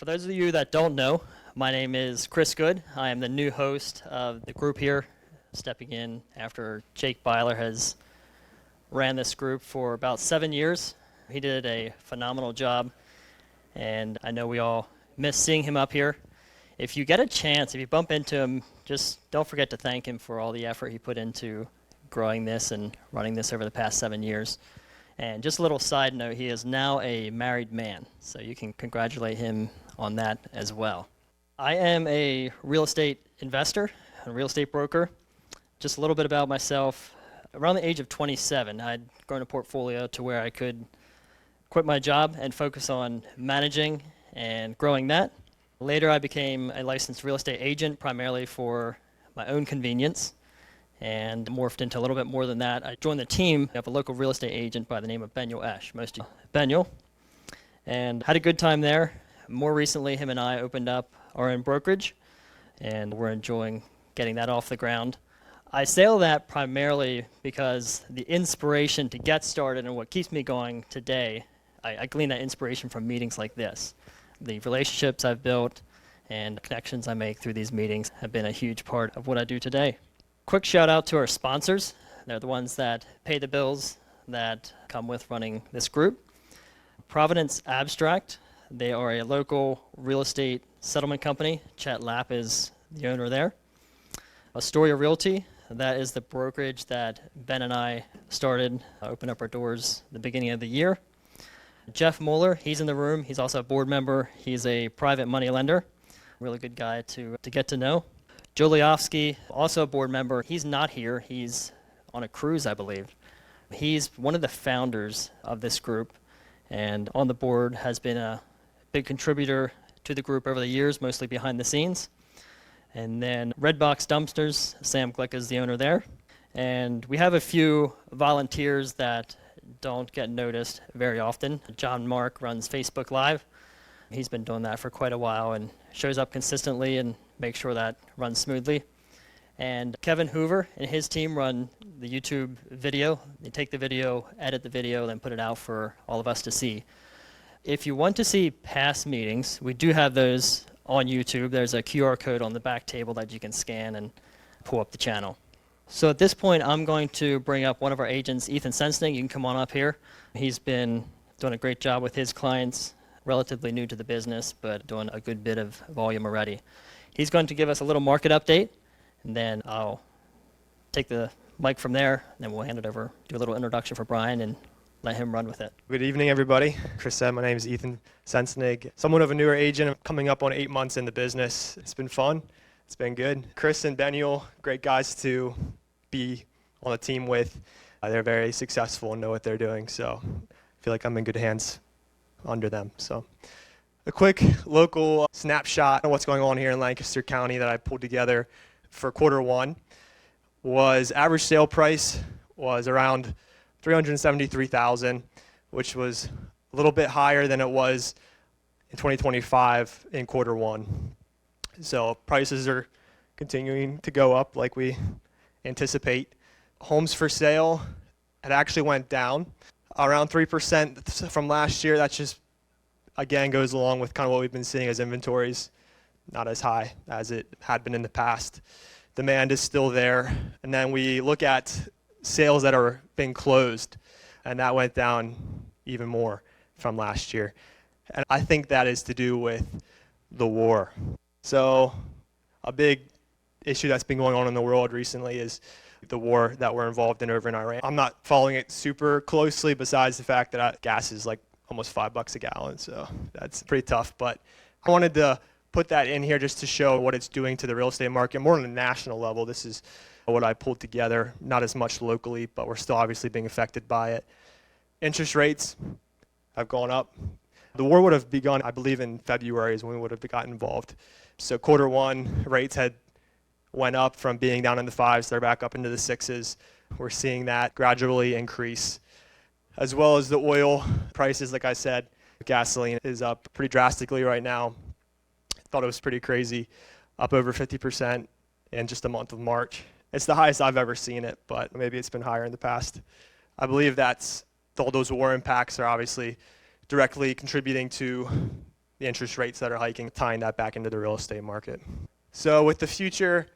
For those of you that don't know, my name is Chris Good. I am the new host of the group here, stepping in after Jake Byler has ran this group for about 7 years. He did a phenomenal job, and I know we all miss seeing him up here. If you get a chance, if you bump into him, just don't forget to thank him for all the effort he put into growing this and running this over the past 7 years. And just a little side note, he is now a married man, so you can congratulate him on that as well. I am a real estate investor, a real estate broker. Just a little bit about myself. Around the age of 27, I'd grown a portfolio to where I could quit my job and focus on managing and growing that. Later, I became a licensed real estate agent, primarily for my own convenience, and morphed into a little bit more than that. I joined the team of a local real estate agent by the name of Benyel Esch, most of you Benyel, and had a good time there. More recently, him and I opened up our own brokerage, and we're enjoying getting that off the ground. I say all that primarily because the inspiration to get started and what keeps me going today, I glean that inspiration from meetings like this. The relationships I've built and connections I make through these meetings have been a huge part of what I do today. Quick shout out to our sponsors. They're the ones that pay the bills that come with running this group. Providence Abstract. They are a local real estate settlement company. Chet Lapp is the owner there. Astoria Realty. That is the brokerage that Ben and I started, opened up our doors at the beginning of the year. Jeff Mueller, he's in the room. He's also a board member. He's a private money lender. Really good guy to get to know. Joe Liofsky, also a board member. He's not here. He's on a cruise, I believe. He's one of the founders of this group, and on the board has been a big contributor to the group over the years, mostly behind the scenes. And then Redbox Dumpsters, Sam Glick is the owner there. And we have a few volunteers that don't get noticed very often. John Mark runs Facebook Live. He's been doing that for quite a while and shows up consistently and makes sure that runs smoothly. And Kevin Hoover and his team run the YouTube video. They take the video, edit the video, then put it out for all of us to see. If you want to see past meetings, we do have those on YouTube. There's a QR code on the back table that you can scan and pull up the channel. So at this point, I'm going to bring up one of our agents, Ethan Sensnig. You can come on up here. He's been doing a great job with his clients, relatively new to the business, but doing a good bit of volume already. He's going to give us a little market update, and then I'll take the mic from there, and then we'll hand it over, do a little introduction for Brian, and let him run with it. Good evening, everybody. Chris said, my name is Ethan Sensnig. Somewhat of a newer agent. I'm coming up on 8 months in the business. It's been fun. It's been good. Chris and Benyel, great guys to be on the team with. They're very successful and know what they're doing, so I feel like I'm in good hands under them. So a quick local snapshot of what's going on here in Lancaster County that I pulled together for quarter one was average sale price was around $373,000, which was a little bit higher than it was in 2025 in quarter one. So prices are continuing to go up like we anticipate. Homes for sale, it actually went down around 3% from last year. That just, again, goes along with kind of what we've been seeing as inventories, not as high as it had been in the past. Demand is still there. And then we look at sales that are being closed, and that went down even more from last year. And I think that is to do with the war. So a big issue that's been going on in the world recently is the war that we're involved in over in Iran. I'm not following it super closely besides the fact that gas is like almost $5 a gallon, so that's pretty tough. But I wanted to put that in here just to show what it's doing to the real estate market more on a national level. This is what I pulled together, not as much locally, but we're still obviously being affected by it. Interest rates have gone up. The war would have begun, I believe, in February is when we would have gotten involved. So quarter one rates had went up from being down in the 5s, they're back up into the 6s. We're seeing that gradually increase, as well as the oil prices. Like I said, gasoline is up pretty drastically right now. Thought it was pretty crazy, up over 50% in just the month of March. It's the highest I've ever seen it, but maybe it's been higher in the past. I believe that's all those war impacts are obviously directly contributing to the interest rates that are hiking, tying that back into the real estate market. So with the future,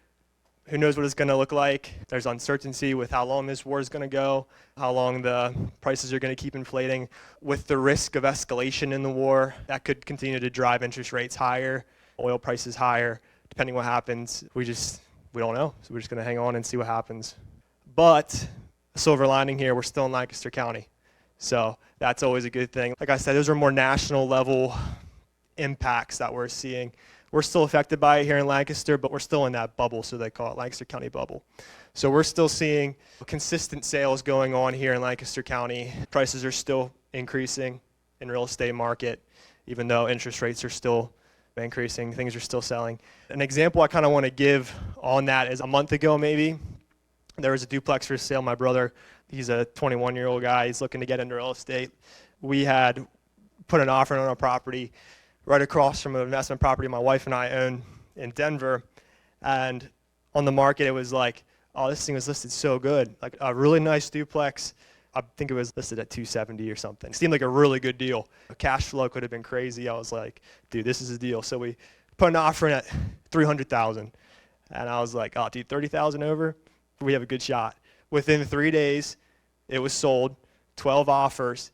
who knows what it's going to look like? There's uncertainty with how long this war is going to go, how long the prices are going to keep inflating. With the risk of escalation in the war, that could continue to drive interest rates higher, oil prices higher. Depending what happens, we don't know. So we're just going to hang on and see what happens. But a silver lining here, we're still in Lancaster County. So that's always a good thing. Like I said, those are more national level impacts that we're seeing. We're still affected by it here in Lancaster, but we're still in that bubble, so they call it Lancaster County bubble. So we're still seeing consistent sales going on here in Lancaster County. Prices are still increasing in real estate market, even though interest rates are still increasing, things are still selling. An example I kind of want to give on that is a month ago maybe, there was a duplex for sale. My brother, he's a 21-year-old guy, he's looking to get into real estate. We had put an offer on a property right across from an investment property my wife and I own in Denver. And on the market, it was like, oh, this thing was listed so good. Like a really nice duplex. I think it was listed at $270 or something. It seemed like a really good deal. The cash flow could have been crazy. I was like, dude, this is a deal. So we put an offer in at $300,000. And I was like, oh, dude, $30,000 over? We have a good shot. Within 3 days, it was sold, 12 offers,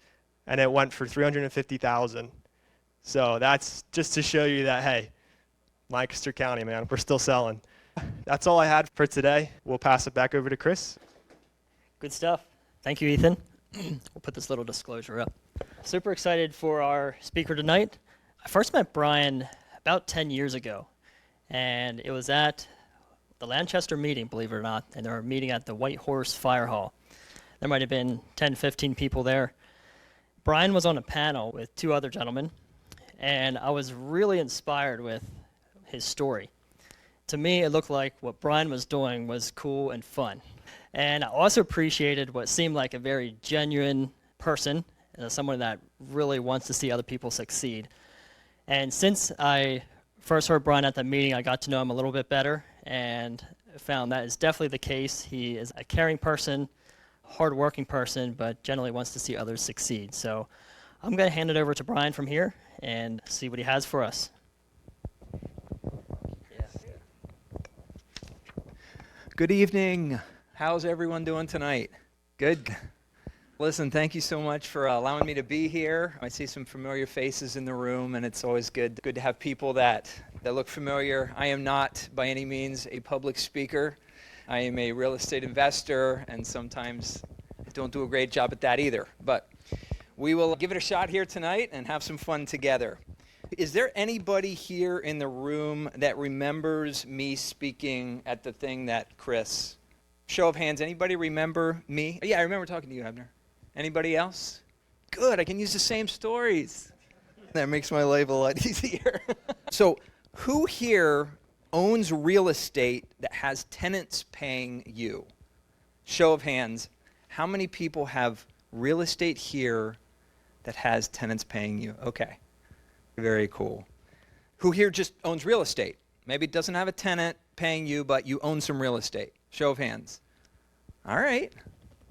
and it went for $350,000. So that's just to show you that, hey, Lancaster County, man, we're still selling. That's all I had for today. We'll pass it back over to Chris. Good stuff. Thank you, Ethan. We'll put this little disclosure up. Super excited for our speaker tonight. I first met Brian about 10 years ago, and it was at the Lanchester meeting, believe it or not, and they were meeting at the White Horse Fire Hall. There might have been 10, 15 people there. Brian was on a panel with two other gentlemen, and I was really inspired with his story. To me, it looked like what Brian was doing was cool and fun. And I also appreciated what seemed like a very genuine person, someone that really wants to see other people succeed. And since I first heard Brian at the meeting, I got to know him a little bit better and found that is definitely the case. He is a caring person, hardworking person, but generally wants to see others succeed. So I'm going to hand it over to Brian from here and see what he has for us. Good evening. How's everyone doing tonight? Good? Listen, thank you so much for allowing me to be here. I see some familiar faces in the room, and it's always good to have people that look familiar. I am not, by any means, a public speaker. I am a real estate investor, and sometimes I don't do a great job at that either. But we will give it a shot here tonight and have some fun together. Is there anybody here in the room that remembers me speaking at the thing that Chris? Show of hands, anybody remember me? Yeah, I remember talking to you, Abner. Anybody else? Good, I can use the same stories. That makes my life a lot easier. So, who here owns real estate that has tenants paying you? Show of hands, how many people have real estate here that has tenants paying you? Okay. Very cool. Who here just owns real estate? Maybe it doesn't have a tenant paying you, but you own some real estate. Show of hands. All right.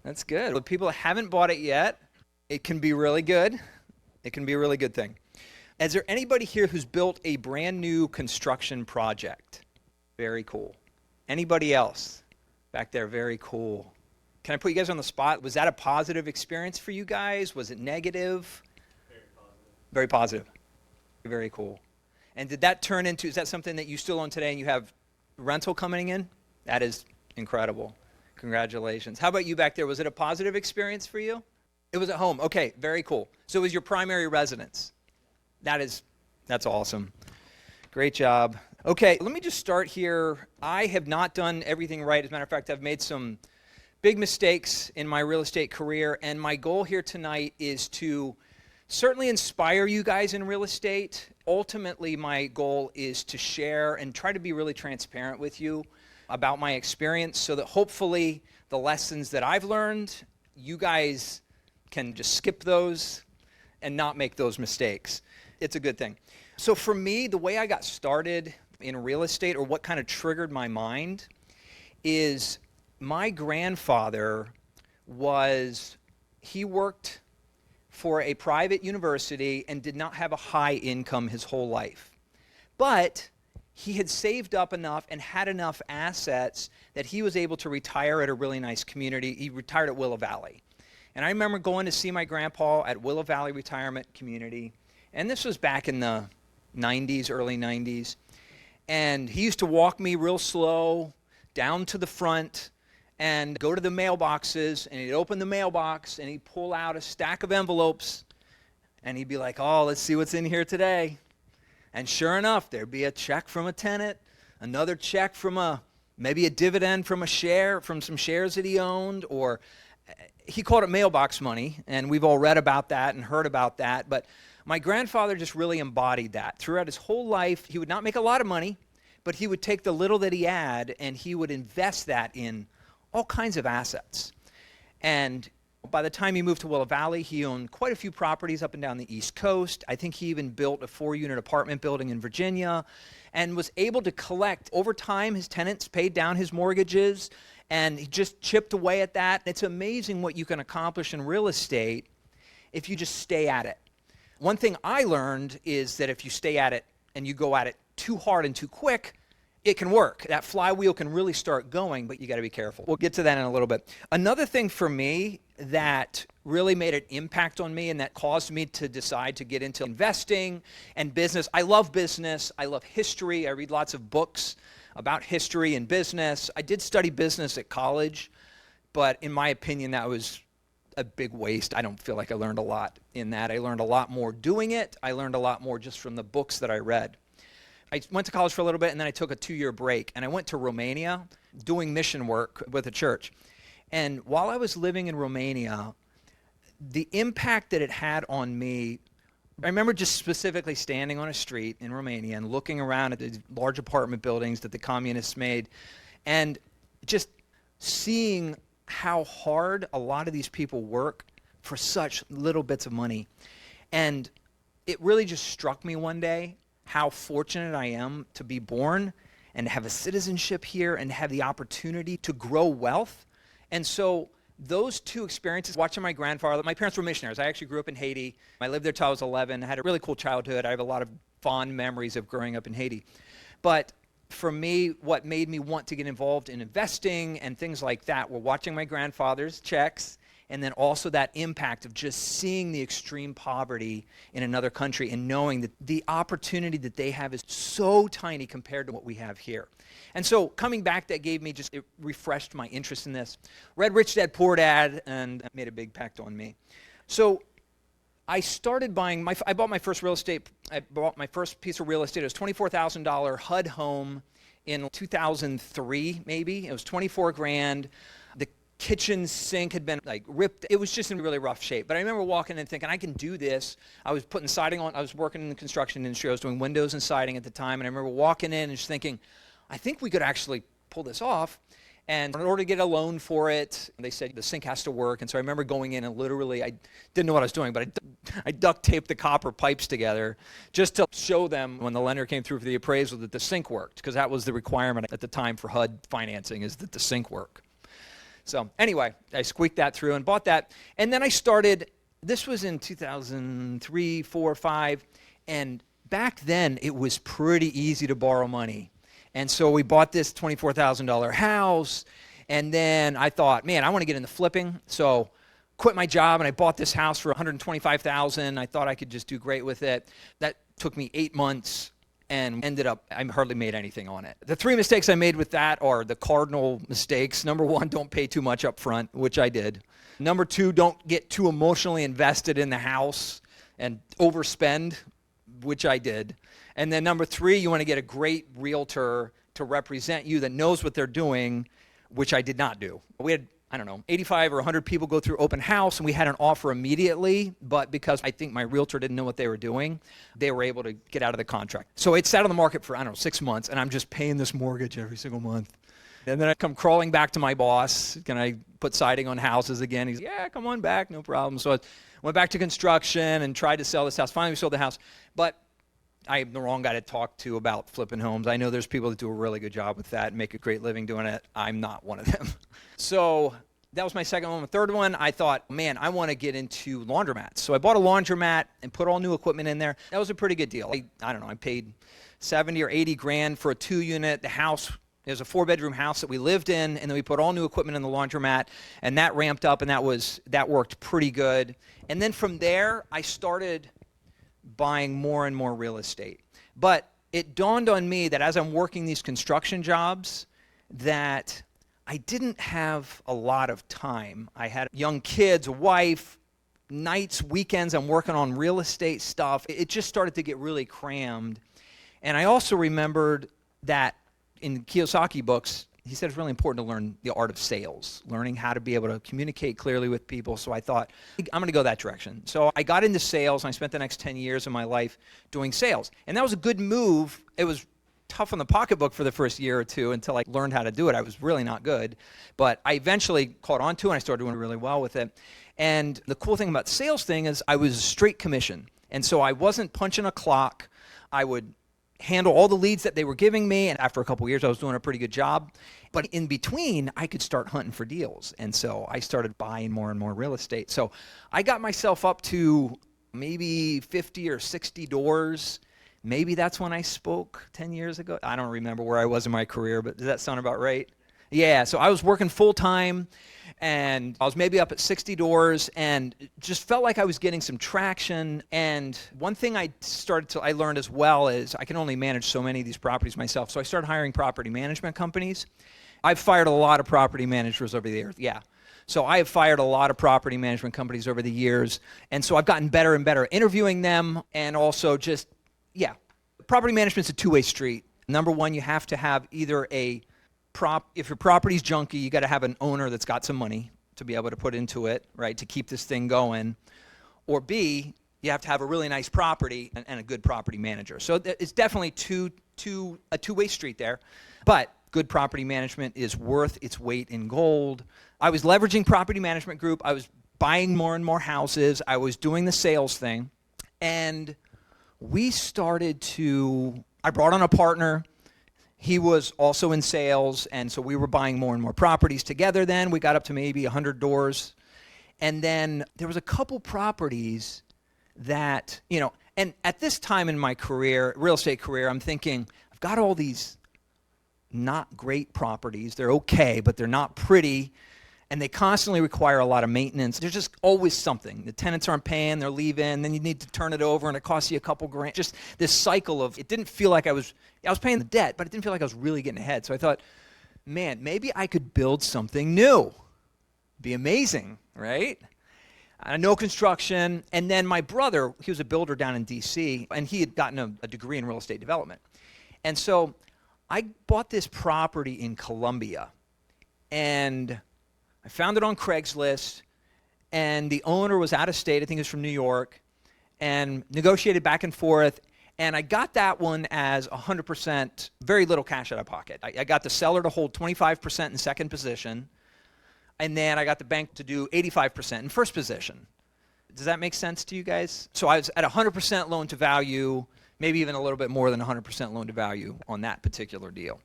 That's good. With people that haven't bought it yet, it can be really good. It can be a really good thing. Is there anybody here who's built a brand new construction project? Very cool. Anybody else? Back there, very cool. Can I put you guys on the spot? Was that a positive experience for you guys? Was it negative? Very positive. Very positive. Very cool. And did that turn into, is that something that you still own today and you have rental coming in? That is incredible. Congratulations. How about you back there? Was it a positive experience for you? It was at home. Okay, very cool. So it was your primary residence. That's awesome. Great job. Okay, let me just start here. I have not done everything right. As a matter of fact, I've made some big mistakes in my real estate career, and my goal here tonight is to certainly inspire you guys in real estate. Ultimately, my goal is to share and try to be really transparent with you about my experience so that hopefully the lessons that I've learned, you guys can just skip those and not make those mistakes. It's a good thing. So for me, the way I got started in real estate, or what kind of triggered my mind, is my grandfather he worked for a private university and did not have a high income his whole life. But he had saved up enough and had enough assets that he was able to retire at a really nice community. He retired at Willow Valley. And I remember going to see my grandpa at Willow Valley Retirement Community. And this was back in the 90s, early 90s. And he used to walk me real slow down to the front and go to the mailboxes, and he'd open the mailbox and he'd pull out a stack of envelopes and he'd be like, oh, let's see what's in here today. And sure enough, there'd be a check from a tenant, another check from maybe a dividend from from some shares that he owned, or he called it mailbox money, and we've all read about that and heard about that. But my grandfather just really embodied that. Throughout his whole life, he would not make a lot of money, but he would take the little that he had and he would invest that in all kinds of assets. And by the time he moved to Willow Valley, he owned quite a few properties up and down the East Coast. I think he even built a 4-unit apartment building in Virginia and was able to collect. Over time, his tenants paid down his mortgages, and he just chipped away at that. It's amazing what you can accomplish in real estate if you just stay at it. One thing I learned is that if you stay at it and you go at it too hard and too quick, it can work. That flywheel can really start going, but you got to be careful. We'll get to that in a little bit. Another thing for me that really made an impact on me and that caused me to decide to get into investing and business. I love business. I love history. I read lots of books about history and business. I did study business at college, but in my opinion, that was a big waste. I don't feel like I learned a lot in that. I learned a lot more doing it. I learned a lot more just from the books that I read. I went to college for a little bit, and then I took a 2-year break, and I went to Romania doing mission work with a church. And while I was living in Romania, the impact that it had on me, I remember just specifically standing on a street in Romania and looking around at the large apartment buildings that the communists made, and just seeing how hard a lot of these people work for such little bits of money. And it really just struck me one day how fortunate I am to be born and have a citizenship here and have the opportunity to grow wealth. And so those two experiences, watching my grandfather, my parents were missionaries. I actually grew up in Haiti. I lived there till I was 11, had a really cool childhood. I have a lot of fond memories of growing up in Haiti. But for me, what made me want to get involved in investing and things like that were watching my grandfather's checks, and then also that impact of just seeing the extreme poverty in another country and knowing that the opportunity that they have is so tiny compared to what we have here. And so coming back, that gave me it refreshed my interest in this. Read Rich Dad Poor Dad, and it made a big impact on me. So I started buying, I bought my first piece of real estate. It was $24,000 HUD home in 2003, maybe. It was 24 grand. The kitchen sink had been ripped. It was just in really rough shape. But I remember walking in thinking, I can do this. I was putting siding on. I was working in the construction industry. I was doing windows and siding at the time. And I remember walking in and just thinking, I think we could actually pull this off. And in order to get a loan for it, they said the sink has to work. And so I remember going in and literally, I didn't know what I was doing, but I duct taped the copper pipes together just to show them when the lender came through for the appraisal that the sink worked, because that was the requirement at the time for HUD financing, is that the sink work. So anyway, I squeaked that through and bought that. And then I started, this was in 2003, 4, 5, and back then it was pretty easy to borrow money. And so we bought this $24,000 house, and then I thought, man, I want to get into flipping. So quit my job, and I bought this house for $125,000. I thought I could just do great with it. That took me 8 months, and ended up, I hardly made anything on it. The 3 mistakes I made with that are the cardinal mistakes. Number 1, don't pay too much up front, which I did. Number 2, don't get too emotionally invested in the house and overspend, which I did. And then number 3, you want to get a great realtor to represent you that knows what they're doing, which I did not do. We had, 85 or 100 people go through open house, and we had an offer immediately, but because I think my realtor didn't know what they were doing, they were able to get out of the contract. So it sat on the market for, 6 months, and I'm just paying this mortgage every single month. And then I come crawling back to my boss. Can I put siding on houses again? He's like, yeah, come on back, no problem. So I went back to construction and tried to sell this house. Finally, we sold the house. But I'm the wrong guy to talk to about flipping homes. I know there's people that do a really good job with that and make a great living doing it. I'm not one of them. So that was my second one. The third one, I thought, man, I want to get into laundromats. So I bought a laundromat and put all new equipment in there. That was a pretty good deal. I don't know, I paid 70 or 80 grand for a 2-unit. The house, it was a 4-bedroom house that we lived in, and then we put all new equipment in the laundromat, and that ramped up, and that worked pretty good. And then from there, I started buying more and more real estate. But it dawned on me that as I'm working these construction jobs, that I didn't have a lot of time. I had young kids, a wife, nights, weekends, I'm working on real estate stuff. It just started to get really crammed. And I also remembered that in Kiyosaki books, he said it's really important to learn the art of sales, learning how to be able to communicate clearly with people. So I thought, I'm going to go that direction. So I got into sales, and I spent the next 10 years of my life doing sales. And that was a good move. It was tough on the pocketbook for the first year or two until I learned how to do it. I was really not good, but I eventually caught on to it, and I started doing really well with it. And the cool thing about the sales thing is I was straight commission. And so I wasn't punching a clock. I would handle all the leads that they were giving me, and after a couple of years, I was doing a pretty good job. But in between, I could start hunting for deals. And so I started buying more and more real estate. So I got myself up to maybe 50 or 60 doors. Maybe that's when I spoke 10 years ago. I don't remember where I was in my career, but does that sound about right? Yeah, so I was working full-time, and I was maybe up at 60 doors, and just felt like I was getting some traction. And one thing I learned as well is I can only manage so many of these properties myself. So I started hiring property management companies. I've fired a lot of property managers over the years. Yeah. So I have fired a lot of property management companies over the years. And so I've gotten better and better interviewing them, and also just, yeah. Property management's a two-way street. Number one, you have to have either if your property's junky, you got to have an owner that's got some money to be able to put into it, right, to keep this thing going. Or B, you have to have a really nice property and a good property manager. So it's definitely a two-way street there. But good property management is worth its weight in gold. I was leveraging property management group. I was buying more and more houses. I was doing the sales thing. And I brought on a partner. He was also in sales, and so we were buying more and more properties together then. We got up to maybe 100 doors. And then there was a couple properties that, and at this time in my career, real estate career, I'm thinking, I've got all these not great properties. They're okay, but they're not pretty, and they constantly require a lot of maintenance. There's just always something. The tenants aren't paying, they're leaving, then you need to turn it over, and it costs you a couple grand. Just this cycle of, it didn't feel like I was paying the debt, but it didn't feel like I was really getting ahead. So I thought, man, maybe I could build something new. Be amazing, right? No construction. And then my brother, he was a builder down in DC, and he had gotten a degree in real estate development. And so I bought this property in Columbia, and I found it on Craigslist, and the owner was out of state. I think he was from New York, and negotiated back and forth. And I got that one as 100%, very little cash out of pocket. I got the seller to hold 25% in second position, and then I got the bank to do 85% in first position. Does that make sense to you guys? So I was at 100% loan to value, maybe even a little bit more than 100% loan to value on that particular deal.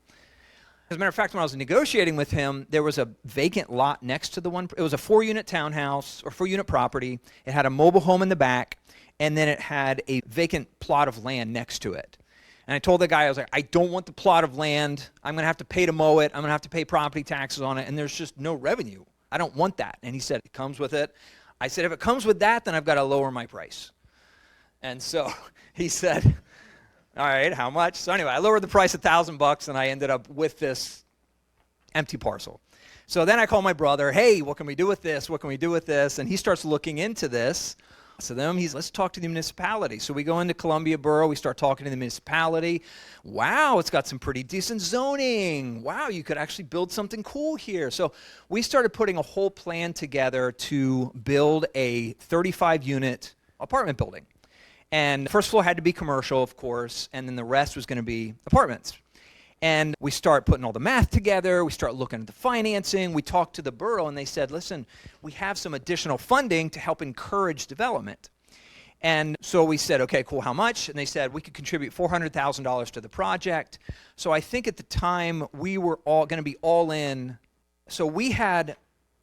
As a matter of fact, when I was negotiating with him, there was a vacant lot next to the one. It was a 4-unit townhouse or 4-unit property. It had a mobile home in the back, and then it had a vacant plot of land next to it. And I told the guy, I was like, I don't want the plot of land. I'm going to have to pay to mow it. I'm going to have to pay property taxes on it, and there's just no revenue. I don't want that. And he said, it comes with it. I said, if it comes with that, then I've got to lower my price. And so he said, all right, how much? So anyway, I lowered the price $1,000, and I ended up with this empty parcel. So then I call my brother, hey, what can we do with this? What can we do with this? And he starts looking into this. So then let's talk to the municipality. So we go into Columbia Borough. We start talking to the municipality. Wow, it's got some pretty decent zoning. Wow, you could actually build something cool here. So we started putting a whole plan together to build a 35-unit apartment building. And the first floor had to be commercial, of course, and then the rest was going to be apartments. And we start putting all the math together. We start looking at the financing. We talked to the borough, and they said, listen, we have some additional funding to help encourage development. And so we said, okay, cool, how much? And they said we could contribute $400,000 to the project. So I think at the time we were all going to be all in. So we had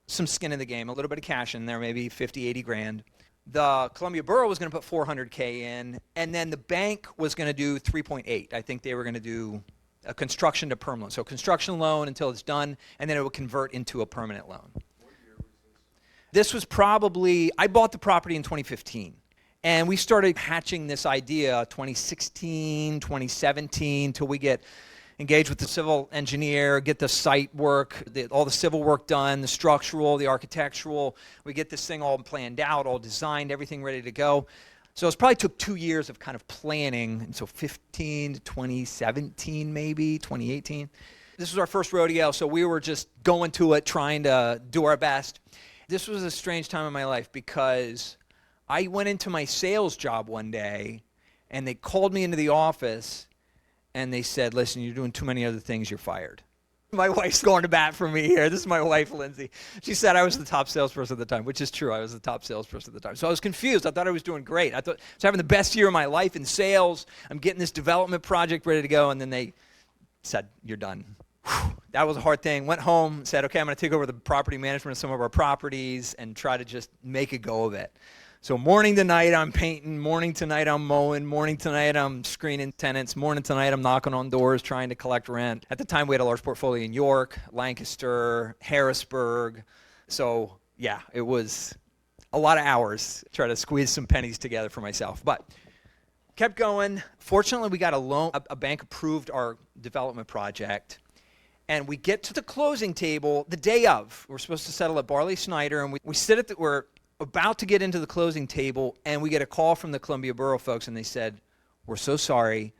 some skin in the game, a little bit of cash in there, maybe 50, 80 grand. The Columbia Borough was going to put 400K in, and then the bank was going to do 3.8. I think they were going to do a construction to perm loan. So construction loan until it's done, and then it would convert into a permanent loan. What year was this? This was probably, I bought the property in 2015. And we started hatching this idea 2016, 2017, till we get engaged with the civil engineer, get the site work, all the civil work done, the structural, the architectural. We get this thing all planned out, all designed, everything ready to go. So it probably took 2 years of kind of planning. And so 15 to 2017, maybe 2018. This was our first rodeo, so we were just going to it, trying to do our best. This was a strange time in my life because I went into my sales job one day, and they called me into the office, and they said, listen, you're doing too many other things, you're fired. My wife's going to bat for me here. This is my wife, Lindsay. She said I was the top salesperson at the time, which is true. I was the top salesperson at the time. So I was confused. I thought I was doing great. I thought I was having the best year of my life in sales. I'm getting this development project ready to go, and then they said, you're done. Whew. That was a hard thing. Went home, said, okay, I'm going to take over the property management of some of our properties and try to just make a go of it. So morning to night, I'm painting. Morning to night, I'm mowing. Morning to night, I'm screening tenants. Morning to night, I'm knocking on doors, trying to collect rent. At the time, we had a large portfolio in York, Lanchester, Harrisburg. So yeah, it was a lot of hours trying to squeeze some pennies together for myself. But kept going. Fortunately, we got a loan. A bank approved our development project. And we get to the closing table the day of. We're supposed to settle at Barley Snyder, and we sit at we're about to get into the closing table, and we get a call from the Columbia Borough folks, and they said, we're so sorry,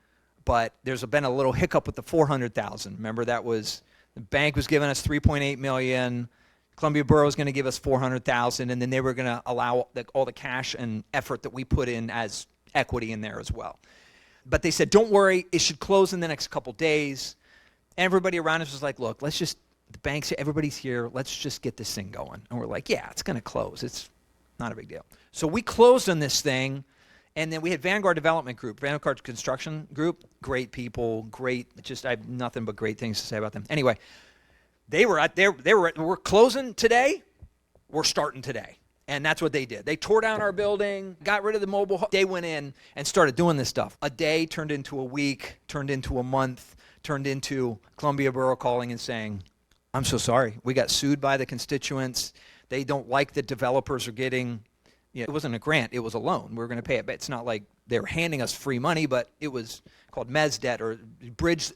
but there's been a little hiccup with the $400,000. Remember, that was, the bank was giving us $3.8 million, Columbia Borough was going to give us $400,000, and then they were going to allow all the cash and effort that we put in as equity in there as well. But they said, don't worry, it should close in the next couple days. Everybody around us was like, look, let's just, the banks, everybody's here, let's just get this thing going. And we're like, yeah, it's going to close. It's not a big deal. So we closed on this thing, and then we had Vanguard Development Group, Vanguard Construction Group, great people, great, I have nothing but great things to say about them. Anyway, we're closing today, we're starting today. And that's what they did. They tore down our building, got rid of the mobile home. They went in and started doing this stuff. A day turned into a week, turned into a month, turned into Columbia Borough calling and saying, I'm so sorry. We got sued by the constituents. They don't like that developers are getting, it wasn't a grant, it was a loan. We were going to pay it, but it's not like they were handing us free money, but it was called mezz debt or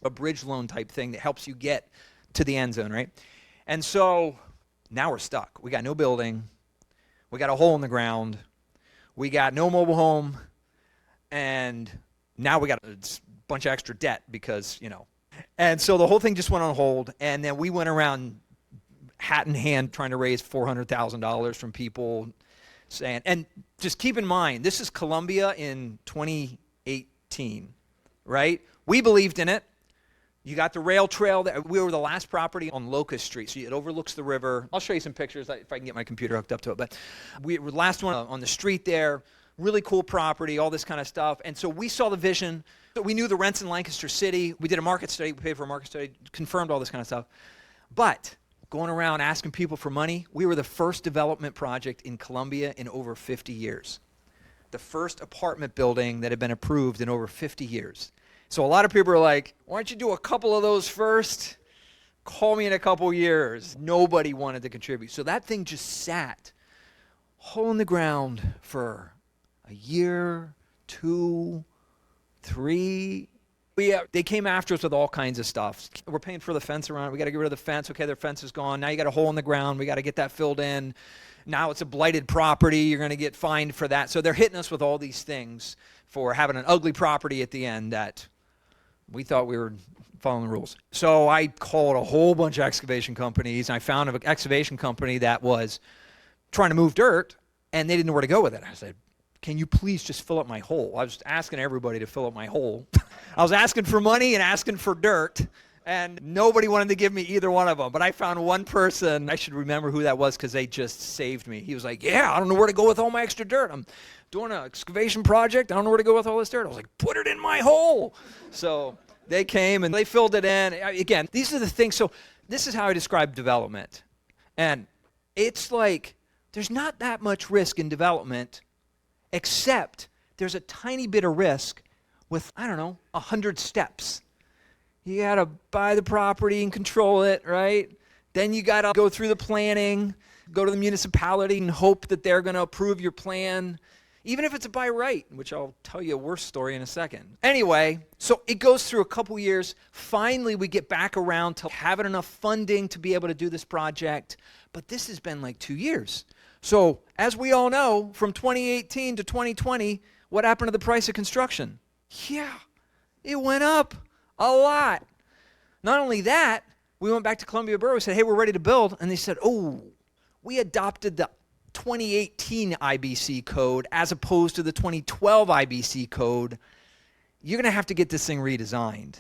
a bridge loan type thing that helps you get to the end zone, right? And so now we're stuck. We got no building. We got a hole in the ground. We got no mobile home. And now we got a bunch of extra debt because, And so the whole thing just went on hold. And then we went around hat in hand trying to raise $400,000 from people saying, and just keep in mind, this is Columbia in 2018, right? We believed in it. You got the rail trail. We were the last property on Locust Street, so it overlooks the river. I'll show you some pictures if I can get my computer hooked up to it. But we were the last one on the street there. Really cool property, all this kind of stuff. And so we saw the vision. We knew the rents in Lancaster City. We did a market study. We paid for a market study, confirmed all this kind of stuff. But going around asking people for money, we were the first development project in Columbia in over 50 years. The first apartment building that had been approved in over 50 years. So a lot of people are like, why don't you do a couple of those first? Call me in a couple years. Nobody wanted to contribute. So that thing just sat hole in the ground for a year, 2, 3. They came after us with all kinds of stuff. We're paying for the fence around it. We got to get rid of the fence. Okay, their fence is gone. Now you got a hole in the ground. We got to get that filled in. Now it's a blighted property. You're going to get fined for that. So they're hitting us with all these things for having an ugly property at the end that we thought we were following the rules. So I called a whole bunch of excavation companies, and I found an excavation company that was trying to move dirt, and they didn't know where to go with it. I said, can you please just fill up my hole? I was asking everybody to fill up my hole. I was asking for money and asking for dirt, and nobody wanted to give me either one of them. But I found one person, I should remember who that was because they just saved me. He was like, yeah, I don't know where to go with all my extra dirt. I'm doing an excavation project. I don't know where to go with all this dirt. I was like, put it in my hole. So they came and they filled it in. Again, these are the things. So this is how I describe development. And It's like there's not that much risk in development, except there's a tiny bit of risk with, 100 steps. You got to buy the property and control it, right? Then you got to go through the planning, go to the municipality and hope that they're going to approve your plan, even if it's a by right, which I'll tell you a worse story in a second. Anyway, so it goes through a couple years. Finally, we get back around to having enough funding to be able to do this project, but this has been like 2 years. So as we all know, from 2018 to 2020, what happened to the price of construction? Yeah, it went up a lot. Not only that, we went back to Columbia Borough and said, hey, we're ready to build. And they said, oh, we adopted the 2018 IBC code as opposed to the 2012 IBC code. You're going to have to get this thing redesigned.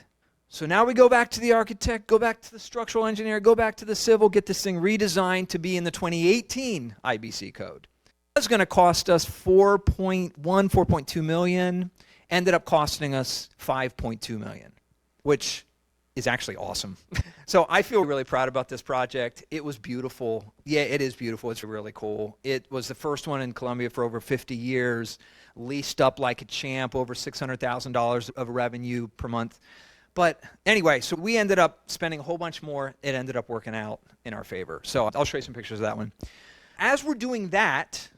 So now we go back to the architect, go back to the structural engineer, go back to the civil, get this thing redesigned to be in the 2018 IBC code. It's going to cost us $4.2 million, ended up costing us $5.2 million, which is actually awesome. So I feel really proud about this project. It was beautiful. Yeah, it is beautiful. It's really cool. It was the first one in Columbia for over 50 years, leased up like a champ, over $600,000 of revenue per month. But anyway, so we ended up spending a whole bunch more. It ended up working out in our favor. So I'll show you some pictures of that one. As we're doing that,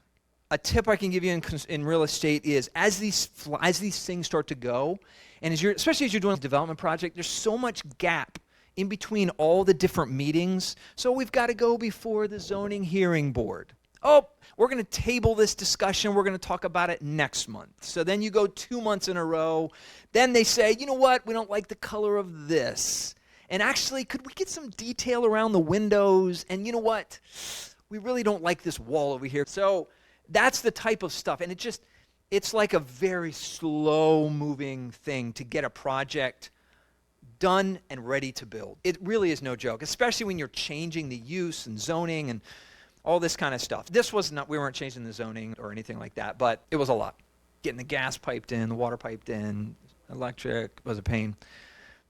a tip I can give you in real estate is as these things start to go, and especially as you're doing a development project, there's so much gap in between all the different meetings. So we've got to go before the zoning hearing board. Oh, we're going to table this discussion. We're going to talk about it next month. So then you go 2 months in a row. Then they say, you know what? We don't like the color of this. And actually, could we get some detail around the windows? And you know what? We really don't like this wall over here. So that's the type of stuff. And it's like a very slow-moving thing to get a project done and ready to build. It really is no joke, especially when you're changing the use and zoning and all this kind of stuff. We weren't changing the zoning or anything like that, but it was a lot. Getting the gas piped in, the water piped in, electric was a pain.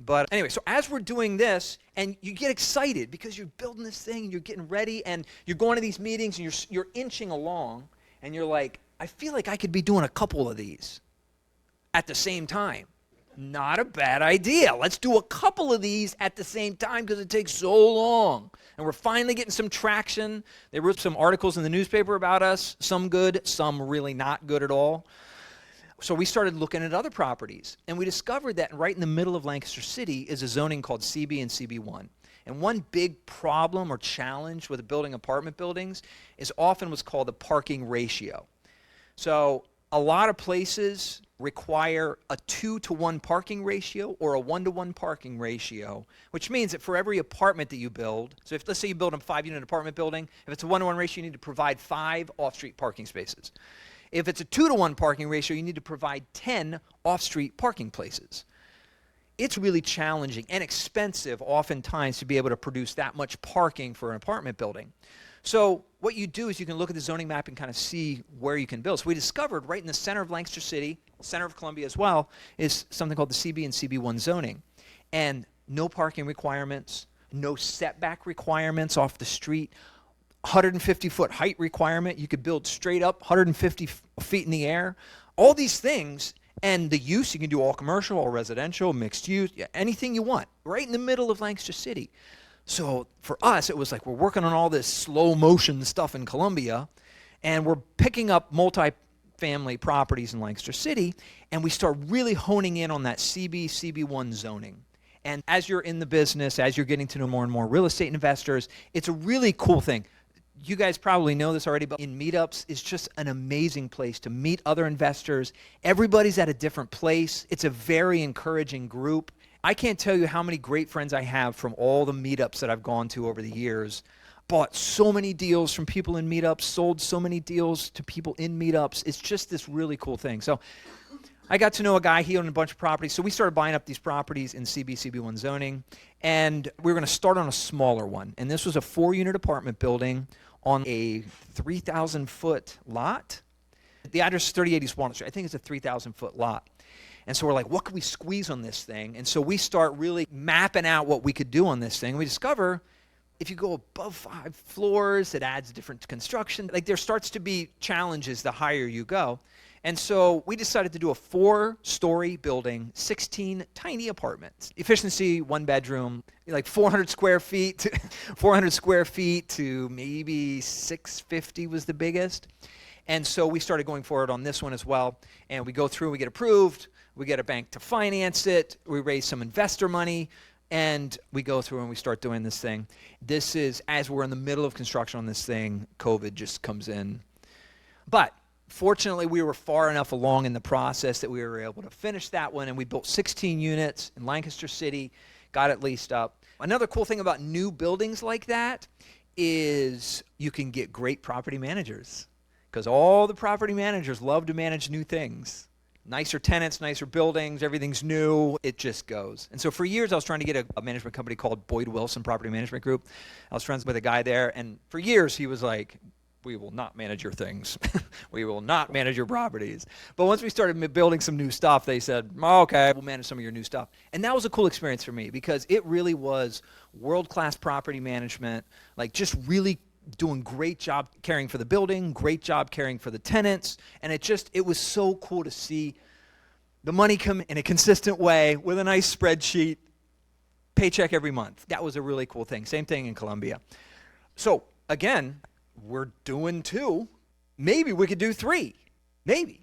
But anyway, so as we're doing this, and you get excited because you're building this thing and you're getting ready and you're going to these meetings and you're inching along and you're like, I feel like I could be doing a couple of these at the same time. Not a bad idea. Let's do a couple of these at the same time because it takes so long. And we're finally getting some traction. They wrote some articles in the newspaper about us, some good, some really not good at all. So we started looking at other properties, and we discovered that right in the middle of Lancaster City is a zoning called CB and CB1. And one big problem or challenge with building apartment buildings is often what's called the parking ratio. So a lot of places require a 2-to-1 parking ratio or a 1-to-1 parking ratio, which means that for every apartment that you build, so if let's say you build a 5-unit apartment building, if it's a 1-to-1 ratio, you need to provide 5 off-street parking spaces. If it's a 2-to-1 parking ratio, you need to provide 10 off-street parking places. It's really challenging and expensive oftentimes to be able to produce that much parking for an apartment building. So what you do is you can look at the zoning map and kind of see where you can build. So we discovered right in the center of Lancaster City, center of Columbia as well, is something called the CB and CB1 zoning. And no parking requirements, no setback requirements off the street, 150-foot height requirement. You could build straight up 150 feet in the air. All these things, and the use, you can do all commercial, all residential, mixed use, anything you want, right in the middle of Lancaster City. So for us, it was like we're working on all this slow motion stuff in Columbia, and we're picking up multi-family properties in Lancaster City, and we start really honing in on that CB, CB1 zoning. And as you're in the business, as you're getting to know more and more real estate investors, it's a really cool thing. You guys probably know this already, but in meetups, it's just an amazing place to meet other investors. Everybody's at a different place. It's a very encouraging group. I can't tell you how many great friends I have from all the meetups that I've gone to over the years. Bought so many deals from people in meetups, sold so many deals to people in meetups. It's just this really cool thing. So I got to know a guy, he owned a bunch of properties. So we started buying up these properties in CB, CB1 zoning. And we were going to start on a smaller one. And this was a 4-unit apartment building on a 3,000-foot lot. The address is 3080 Walnut Street. I think it's a 3,000-foot lot. And so we're like, what can we squeeze on this thing? And so we start really mapping out what we could do on this thing. We discover if you go above 5 floors, it adds different construction. Like there starts to be challenges the higher you go. And so we decided to do a 4-story building, 16 tiny apartments. Efficiency, 1 bedroom, like 400 square feet, 400 square feet to maybe 650 was the biggest. And so we started going forward on this one as well. And we go through, we get approved, we get a bank to finance it, we raise some investor money, and we go through and we start doing this thing. This is, as we're in the middle of construction on this thing, COVID just comes in. But fortunately, we were far enough along in the process that we were able to finish that one, and we built 16 units in Lanchester City, got it leased up. Another cool thing about new buildings like that is you can get great property managers, because all the property managers love to manage new things. Nicer tenants, nicer buildings, everything's new, it just goes. And so for years I was trying to get a management company called Boyd Wilson Property Management Group. I was friends with a guy there, and for years he was like, we will not manage your things. We will not manage your properties. But once we started building some new stuff, they said, oh, okay, we'll manage some of your new stuff. And that was a cool experience for me because it really was world-class property management, like just really doing great job caring for the building, great job caring for the tenants. And it was so cool to see the money come in a consistent way with a nice spreadsheet, paycheck every month. That was a really cool thing. Same thing in Colombia. So again, we're doing 2. Maybe we could do 3. Maybe.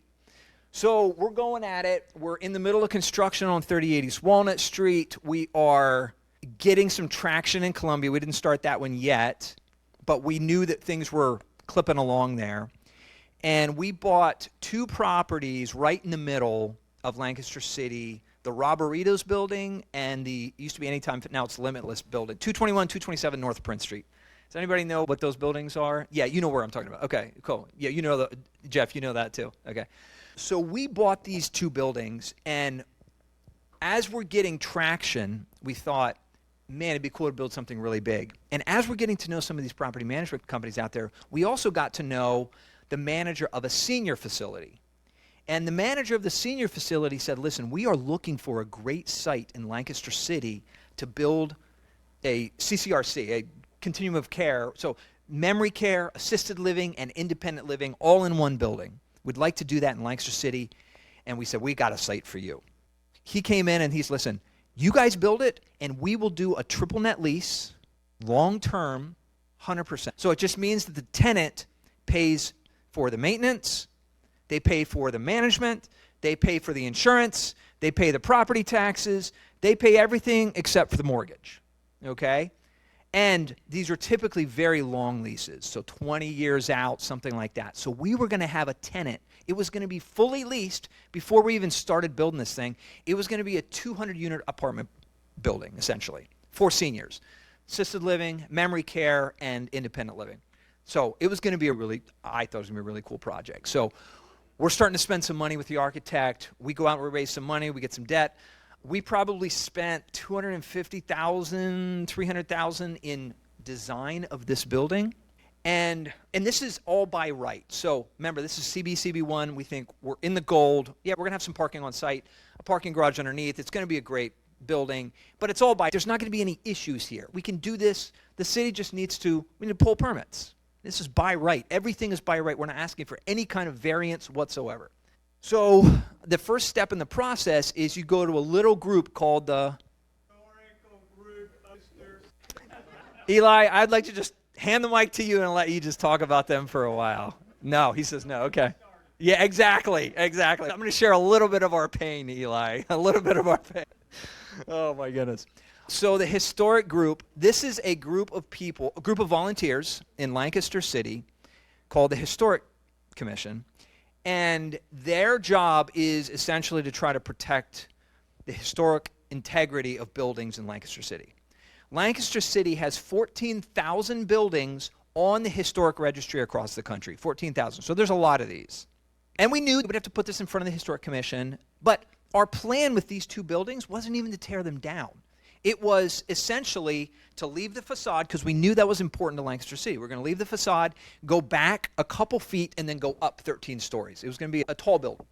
So we're going at it. We're in the middle of construction on 3080 East Walnut Street. We are getting some traction in Colombia. We didn't start that one yet, but we knew that things were clipping along there. And we bought 2 properties right in the middle of Lancaster City, the Robberitos building and the used to be Anytime, now it's Limitless building, 221, 227 North Prince Street. Does anybody know what those buildings are? Yeah, you know where I'm talking about. Okay, cool. Yeah, you know Jeff, you know that too. Okay. So we bought these 2 buildings, and as we're getting traction, we thought, man, it'd be cool to build something really big. And as we're getting to know some of these property management companies out there, we also got to know the manager of a senior facility. And the manager of the senior facility said, listen, we are looking for a great site in Lancaster City to build a CCRC, a continuum of care, so memory care, assisted living, and independent living all in one building. We'd like to do that in Lancaster City, and we said, we got a site for you. He came in and he's, listen, you guys build it, and we will do a triple net lease, long-term, 100%. So it just means that the tenant pays for the maintenance, they pay for the management, they pay for the insurance, they pay the property taxes, they pay everything except for the mortgage, okay? And these are typically very long leases, so 20 years out, something like that. So we were going to have a tenant. It was going to be fully leased before we even started building this thing. It was going to be a 200-unit apartment building, essentially, for seniors. Assisted living, memory care, and independent living. So it was going to be I thought it was going to be a really cool project. So we're starting to spend some money with the architect. We go out and we raise some money. We get some debt. We probably spent $250,000, $300,000 in design of this building. And this is all by right. So remember, this is CB1. We think we're in the gold. Yeah, we're going to have some parking on site, a parking garage underneath. It's going to be a great building. But it's all by, there's not going to be any issues here. We can do this. The city just we need to pull permits. This is by right. Everything is by right. We're not asking for any kind of variance whatsoever. So the first step in the process is you go to a little group called the Eli, I'd like to just hand the mic to you and let you just talk about them for a while. No, he says no. Okay. Yeah, exactly. I'm going to share a little bit of our pain, Eli. A little bit of our pain. Oh, my goodness. So the historic group, this is a group of people, a group of volunteers in Lancaster City called the Historic Commission. And their job is essentially to try to protect the historic integrity of buildings in Lancaster City. Lancaster City has 14,000 buildings on the historic registry across the country, 14,000. So there's a lot of these. And we knew we'd have to put this in front of the Historic Commission, but our plan with these 2 buildings wasn't even to tear them down. It was essentially to leave the facade, because we knew that was important to Lancaster City. We're going to leave the facade, go back a couple feet, and then go up 13 stories. It was going to be a tall building.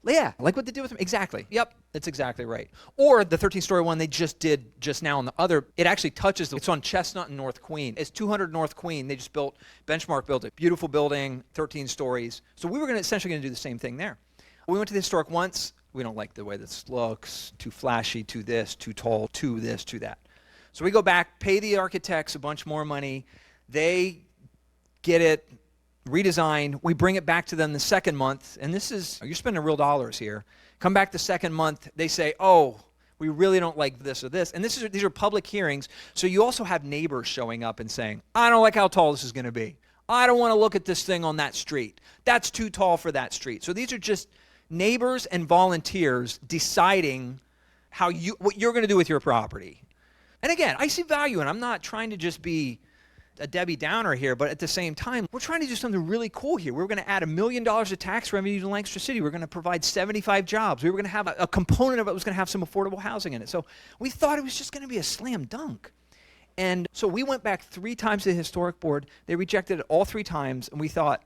Yeah, like what they did with them. Exactly. Yep, that's exactly right. Or the 13-story one they just did just now on the other, it actually touches, it's on Chestnut and North Queen. It's 200 North Queen. They just Benchmark built it. Beautiful building, 13 stories. So we were essentially going to do the same thing there. We went to the historic once. We don't like the way this looks. Too flashy, too this, too tall, too this, too that. So we go back, pay the architects a bunch more money. They get it redesigned. We bring it back to them the second month, and this is, you're spending real dollars here. Come back the second month, they say, oh, we really don't like this or this. And these are public hearings, so you also have neighbors showing up and saying, I don't like how tall this is going to be. I don't want to look at this thing on that street. That's too tall for that street. So these are just neighbors and volunteers deciding what you're going to do with your property. And again, I see value, and I'm not trying to just be a Debbie Downer here, but at the same time, we're trying to do something really cool here. We're going to add $1 million of tax revenue to Lanchester City. We're going to provide 75 jobs. We were going to have a component of it was going to have some affordable housing in it. So we thought it was just going to be a slam dunk. And so we went back 3 times to the historic board. They rejected it all 3 times, and we thought,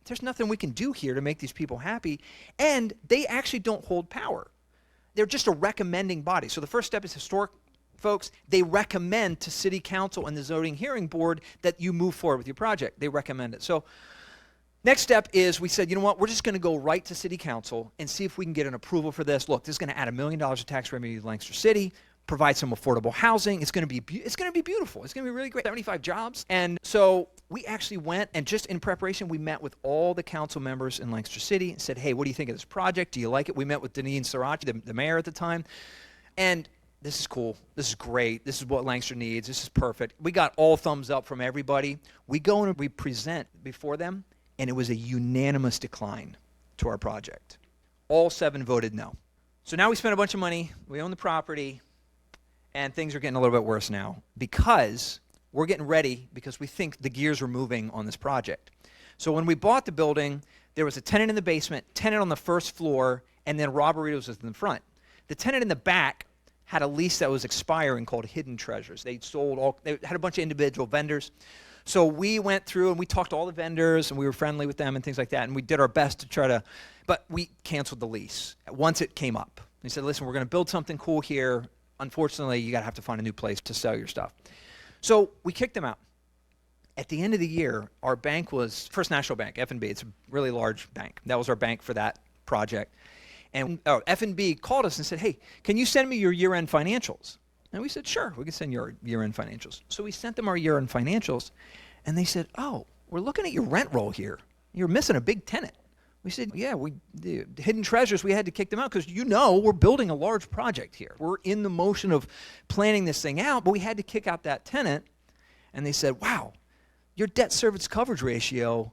there's nothing we can do here to make these people happy. And they actually don't hold power. They're just a recommending body. So the first step is historic folks. They recommend to city council and the zoning hearing board that you move forward with your project. They recommend it. So next step is we said, you know what, we're just going to go right to city council and see if we can get an approval for this. Look, this is going to add $1 million of tax revenue to Lancaster City, provide some affordable housing. It's going to be beautiful. It's going to be really great. 75 jobs. And so we actually went, and just in preparation, we met with all the council members in Lancaster City and said, hey, what do you think of this project? Do you like it? We met with Deneen Sirachi, the mayor at the time. And this is cool. This is great. This is what Lancaster needs. This is perfect. We got all thumbs up from everybody. We go and we present before them, and it was a unanimous decline to our project. All 7 voted no. So now we spent a bunch of money. We own the property, and things are getting a little bit worse now because we're getting ready because we think the gears are moving on this project. So when we bought the building, there was a tenant in the basement, tenant on the first floor, and then Robberitos was in the front. The tenant in the back had a lease that was expiring called Hidden Treasures. They had a bunch of individual vendors. So we went through and we talked to all the vendors and we were friendly with them and things like that. And we did our best to try to, but we canceled the lease once it came up. They said, listen, we're going to build something cool here. Unfortunately, you got to have to find a new place to sell your stuff. So we kicked them out. At the end of the year, our bank was First National Bank, F&B. It's a really large bank. That was our bank for that project. And F&B called us and said, hey, can you send me your year-end financials? And we said, sure, we can send you our year-end financials. So we sent them our year-end financials, and they said, oh, we're looking at your rent roll here. You're missing a big tenant. We said, yeah, the Hidden Treasures, we had to kick them out because we're building a large project here. We're in the motion of planning this thing out, but we had to kick out that tenant. And they said, wow, your debt service coverage ratio,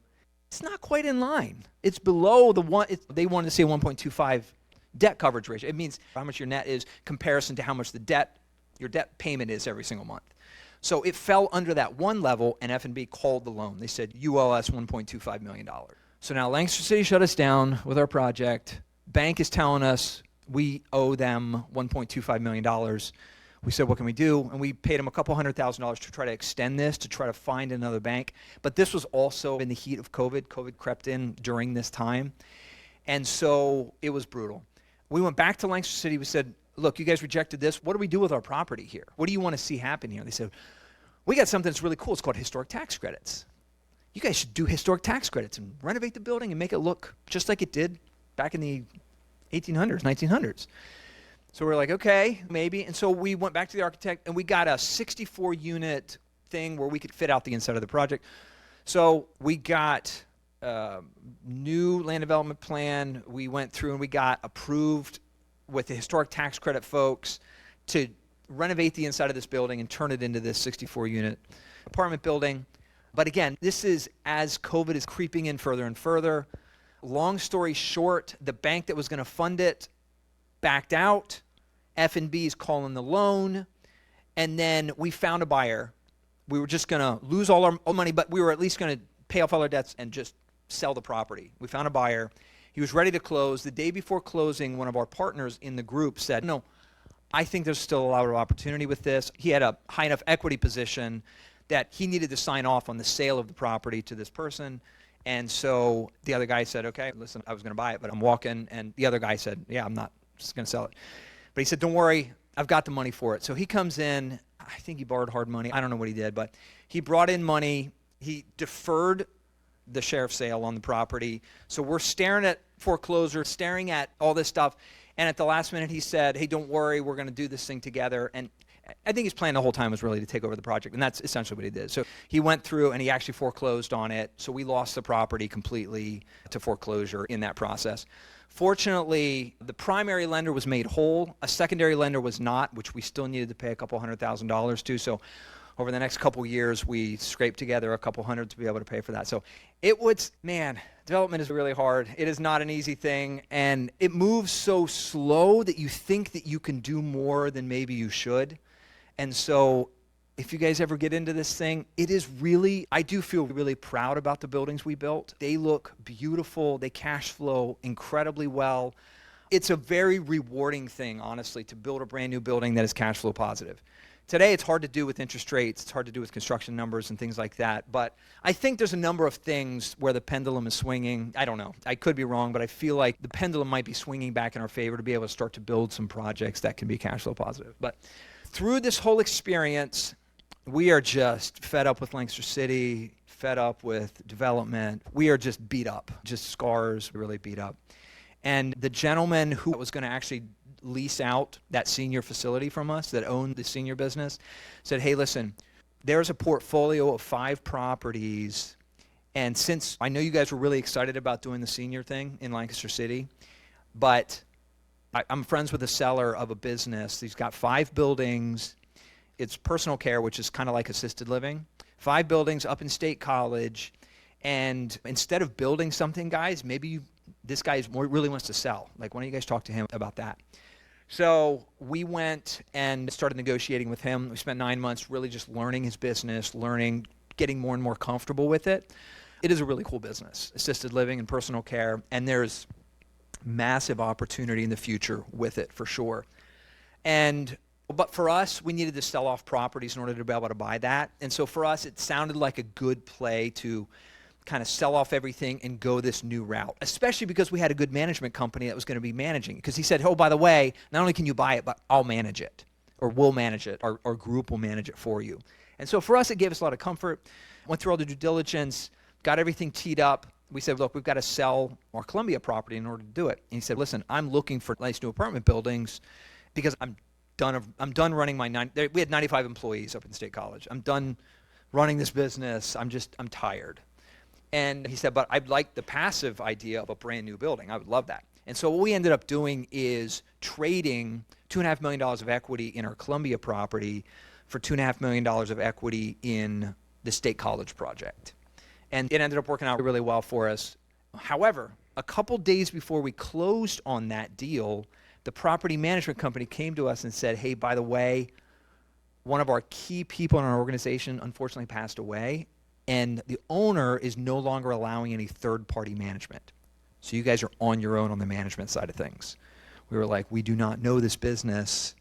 it's not quite in line. It's below the one. They wanted to see a 1.25 debt coverage ratio. It means how much your net is comparison to how much your debt payment is every single month. So it fell under that one level, and F&B called the loan. They said, you owe us $1.25 million. So now Lancaster City shut us down with our project. Bank is telling us we owe them $1.25 million. We said, what can we do? And we paid them a couple $100,000 to try to extend this, to try to find another bank. But this was also in the heat of COVID. COVID crept in during this time. And so it was brutal. We went back to Lancaster City. We said, look, you guys rejected this. What do we do with our property here? What do you want to see happen here? They said, we got something that's really cool. It's called historic tax credits. You guys should do historic tax credits and renovate the building and make it look just like it did back in the 1800s, 1900s. So we're like, okay, maybe. And so we went back to the architect, and we got a 64-unit thing where we could fit out the inside of the project. So we got a new land development plan. We went through and we got approved with the historic tax credit folks to renovate the inside of this building and turn it into this 64-unit apartment building. But again, this is as COVID is creeping in further and further. Long story short, the bank that was going to fund it backed out. F&B is calling the loan. And then we found a buyer. We were just going to lose all our money, but we were at least going to pay off all our debts and just sell the property. We found a buyer. He was ready to close. The day before closing, one of our partners in the group said, no, I think there's still a lot of opportunity with this. He had a high enough equity position that he needed to sign off on the sale of the property to this person. And so the other guy said, okay, listen, I was going to buy it, but I'm walking. And the other guy said, yeah, I'm not just going to sell it. But he said, don't worry, I've got the money for it. So he comes in, I think he borrowed hard money. I don't know what he did, but he brought in money. He deferred the sheriff's sale on the property. So we're staring at foreclosure, staring at all this stuff. And at the last minute, he said, hey, don't worry, we're going to do this thing together. And I think his plan the whole time was really to take over the project, and that's essentially what he did. So he went through and he actually foreclosed on it. So we lost the property completely to foreclosure in that process. Fortunately, the primary lender was made whole. A secondary lender was not, which we still needed to pay a couple $100,000 to. So over the next couple years, we scraped together a couple hundred to be able to pay for that. So it was, man, development is really hard. It is not an easy thing, and it moves so slow that you think that you can do more than maybe you should. And so if you guys ever get into this thing, it is really, I do feel really proud about the buildings we built. They look beautiful. They cash flow incredibly well. It's a very rewarding thing, honestly, to build a brand new building that is cash flow positive. Today, it's hard to do with interest rates. It's hard to do with construction numbers and things like that. But I think there's a number of things where the pendulum is swinging. I don't know. I could be wrong, but I feel like the pendulum might be swinging back in our favor to be able to start to build some projects that can be cash flow positive. But through this whole experience, we are just fed up with Lanchester City, fed up with development. We are just beat up, just scars, really beat up. And the gentleman who was going to actually lease out that senior facility from us, that owned the senior business, said, hey, listen, there's a portfolio of 5 properties. And since I know you guys were really excited about doing the senior thing in Lanchester City, but I'm friends with the seller of a business. He's got 5 buildings. It's personal care, which is kind of like assisted living. 5 buildings up in State College. And instead of building something, guys, maybe this guy really wants to sell. Like, why don't you guys talk to him about that? So we went and started negotiating with him. We spent 9 months really just learning his business, getting more and more comfortable with it. It is a really cool business, assisted living and personal care. And there's massive opportunity in the future with it for sure. But for us, we needed to sell off properties in order to be able to buy that. And so for us, it sounded like a good play to kind of sell off everything and go this new route, especially because we had a good management company that was going to be managing it. Because he said, oh, by the way, not only can you buy it, but I'll manage it, or we'll manage it, our group will manage it for you. And so for us, it gave us a lot of comfort. Went through all the due diligence, got everything teed up. We said, look, we've got to sell our Columbia property in order to do it. And he said, listen, I'm looking for nice new apartment buildings because I'm done running we had 95 employees up in State College. I'm done running this business. I'm tired. And he said, but I'd like the passive idea of a brand new building. I would love that. And so what we ended up doing is trading $2.5 million of equity in our Columbia property for $2.5 million of equity in the State College project. And it ended up working out really well for us. However, a couple days before we closed on that deal, the property management company came to us and said, hey, by the way, one of our key people in our organization unfortunately passed away, and the owner is no longer allowing any third-party management. So you guys are on your own on the management side of things. We were like, we do not know this business.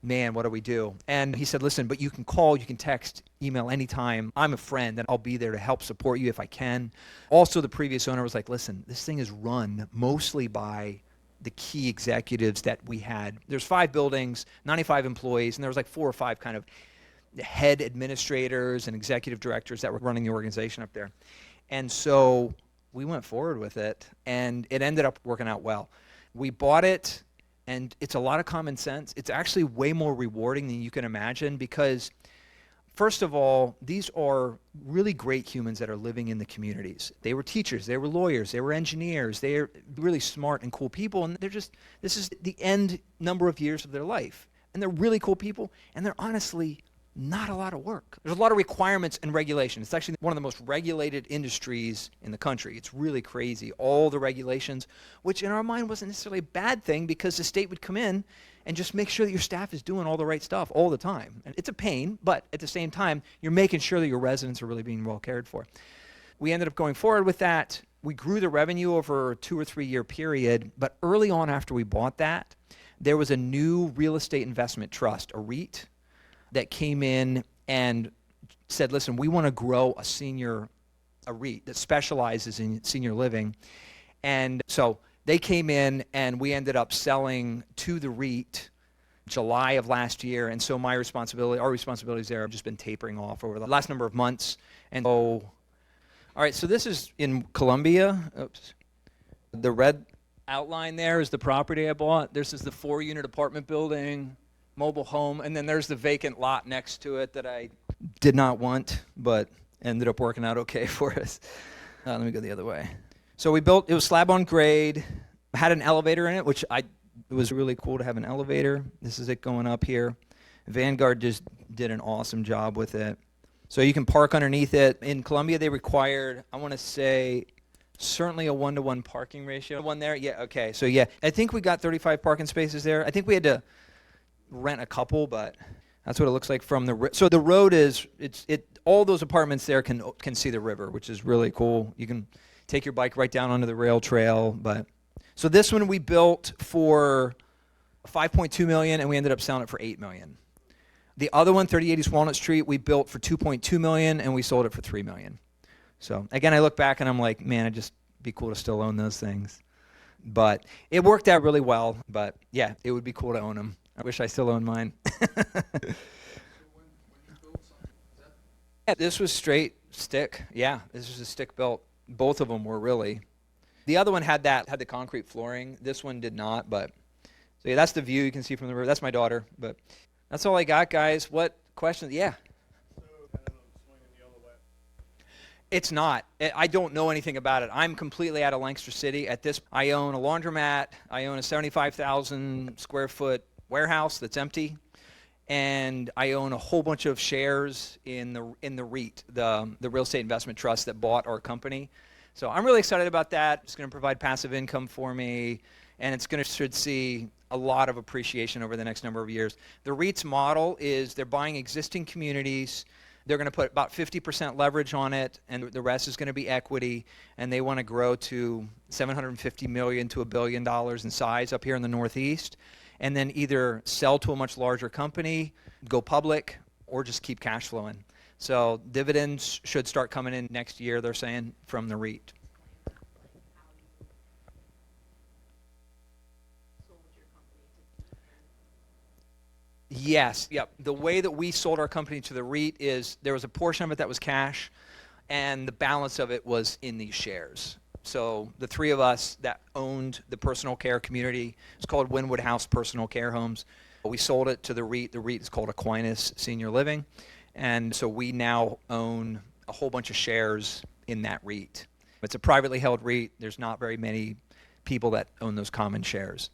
Man, what do we do? And he said, listen, but you can call, you can text, email anytime. I'm a friend, and I'll be there to help support you if I can. Also, the previous owner was like, listen, this thing is run mostly by the key executives that we had. There's 5 buildings, 95 employees, and there was like 4 or 5 kind of head administrators and executive directors that were running the organization up there. And so we went forward with it, and it ended up working out well. We bought it, and it's a lot of common sense. It's actually way more rewarding than you can imagine because, first of all, these are really great humans that are living in the communities. They were teachers, they were lawyers, they were engineers, they're really smart and cool people, and this is the end number of years of their life. And they're really cool people, and they're honestly not a lot of work. There's a lot of requirements and regulation. It's actually one of the most regulated industries in the country. It's really crazy, all the regulations, which in our mind wasn't necessarily a bad thing because the state would come in and just make sure that your staff is doing all the right stuff all the time. And it's a pain, but at the same time, you're making sure that your residents are really being well cared for. We ended up going forward with that. We grew the revenue over a 2 or 3 year period, but early on after we bought that, there was a new real estate investment trust, a REIT, that came in and said, listen, we want to grow a senior a REIT that specializes in senior living. And so they came in and we ended up selling to the REIT July of last year. And so our responsibilities there have just been tapering off over the last number of months. And so, all right, so this is in Columbia. Oops. The red outline there is the property I bought. This is the 4-unit apartment building, mobile home, and then there's the vacant lot next to it that I did not want, but ended up working out okay for us. Let me go the other way. So we built, it was slab on grade, had an elevator in it, it was really cool to have an elevator. This is it going up here. Vanguard just did an awesome job with it. So you can park underneath it. In Columbia, they required, I want to say, certainly a 1-to-1 parking ratio. One there? Yeah, okay. So yeah, I think we got 35 parking spaces there. I think we had to rent a couple, but that's what it looks like from the, so the road is, all those apartments there can see the river, which is really cool. You can take your bike right down onto the rail trail, but, so this one we built for $5.2 million and we ended up selling it for $8 million. The other one, 3080 Walnut Street, we built for $2.2 million and we sold it for $3 million. So again, I look back and I'm like, man, it'd just be cool to still own those things. But it worked out really well. But yeah, it would be cool to own them. I wish I still owned mine. Yeah, this was straight stick. Yeah, this was a stick built. Both of them were really. The other one had the concrete flooring. This one did not. But so yeah, that's the view you can see from the river. That's my daughter. But that's all I got, guys. What questions? Yeah. It's not. I don't know anything about it. I'm completely out of Lanchester City. I own a laundromat. I own a 75,000 square foot warehouse that's empty, and I own a whole bunch of shares in the REIT, the real estate investment trust that bought our company. So I'm really excited about that. It's going to provide passive income for me, and should see a lot of appreciation over the next number of years. The REIT's model is they're buying existing communities. They're going to put about 50% leverage on it, and the rest is going to be equity, and they want to grow to $750 million to $1 billion in size up here in the Northeast, and then either sell to a much larger company, go public, or just keep cash flowing. So dividends should start coming in next year, they're saying, from the REIT. Yes, yep. The way that we sold our company to the REIT is there was a portion of it that was cash, and the balance of it was in these shares. So the three of us that owned the personal care community, it's called Wynwood House Personal Care Homes. We sold it to the REIT. The REIT is called Aquinas Senior Living. And so we now own a whole bunch of shares in that REIT. It's a privately held REIT. There's not very many people that own those common shares.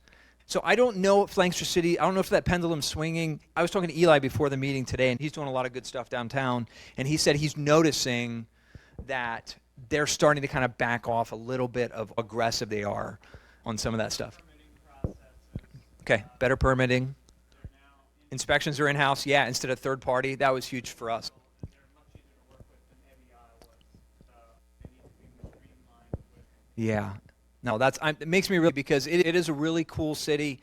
So I don't know if Lanchester City, I don't know if that pendulum's swinging. I was talking to Eli before the meeting today, and he's doing a lot of good stuff downtown. And he said he's noticing that they're starting to kind of back off a little bit of aggressive they are on some of that stuff. Okay, better permitting. Inspections are in-house, yeah, instead of third party. That was huge for us. Yeah. No, it makes me really, because it is a really cool city.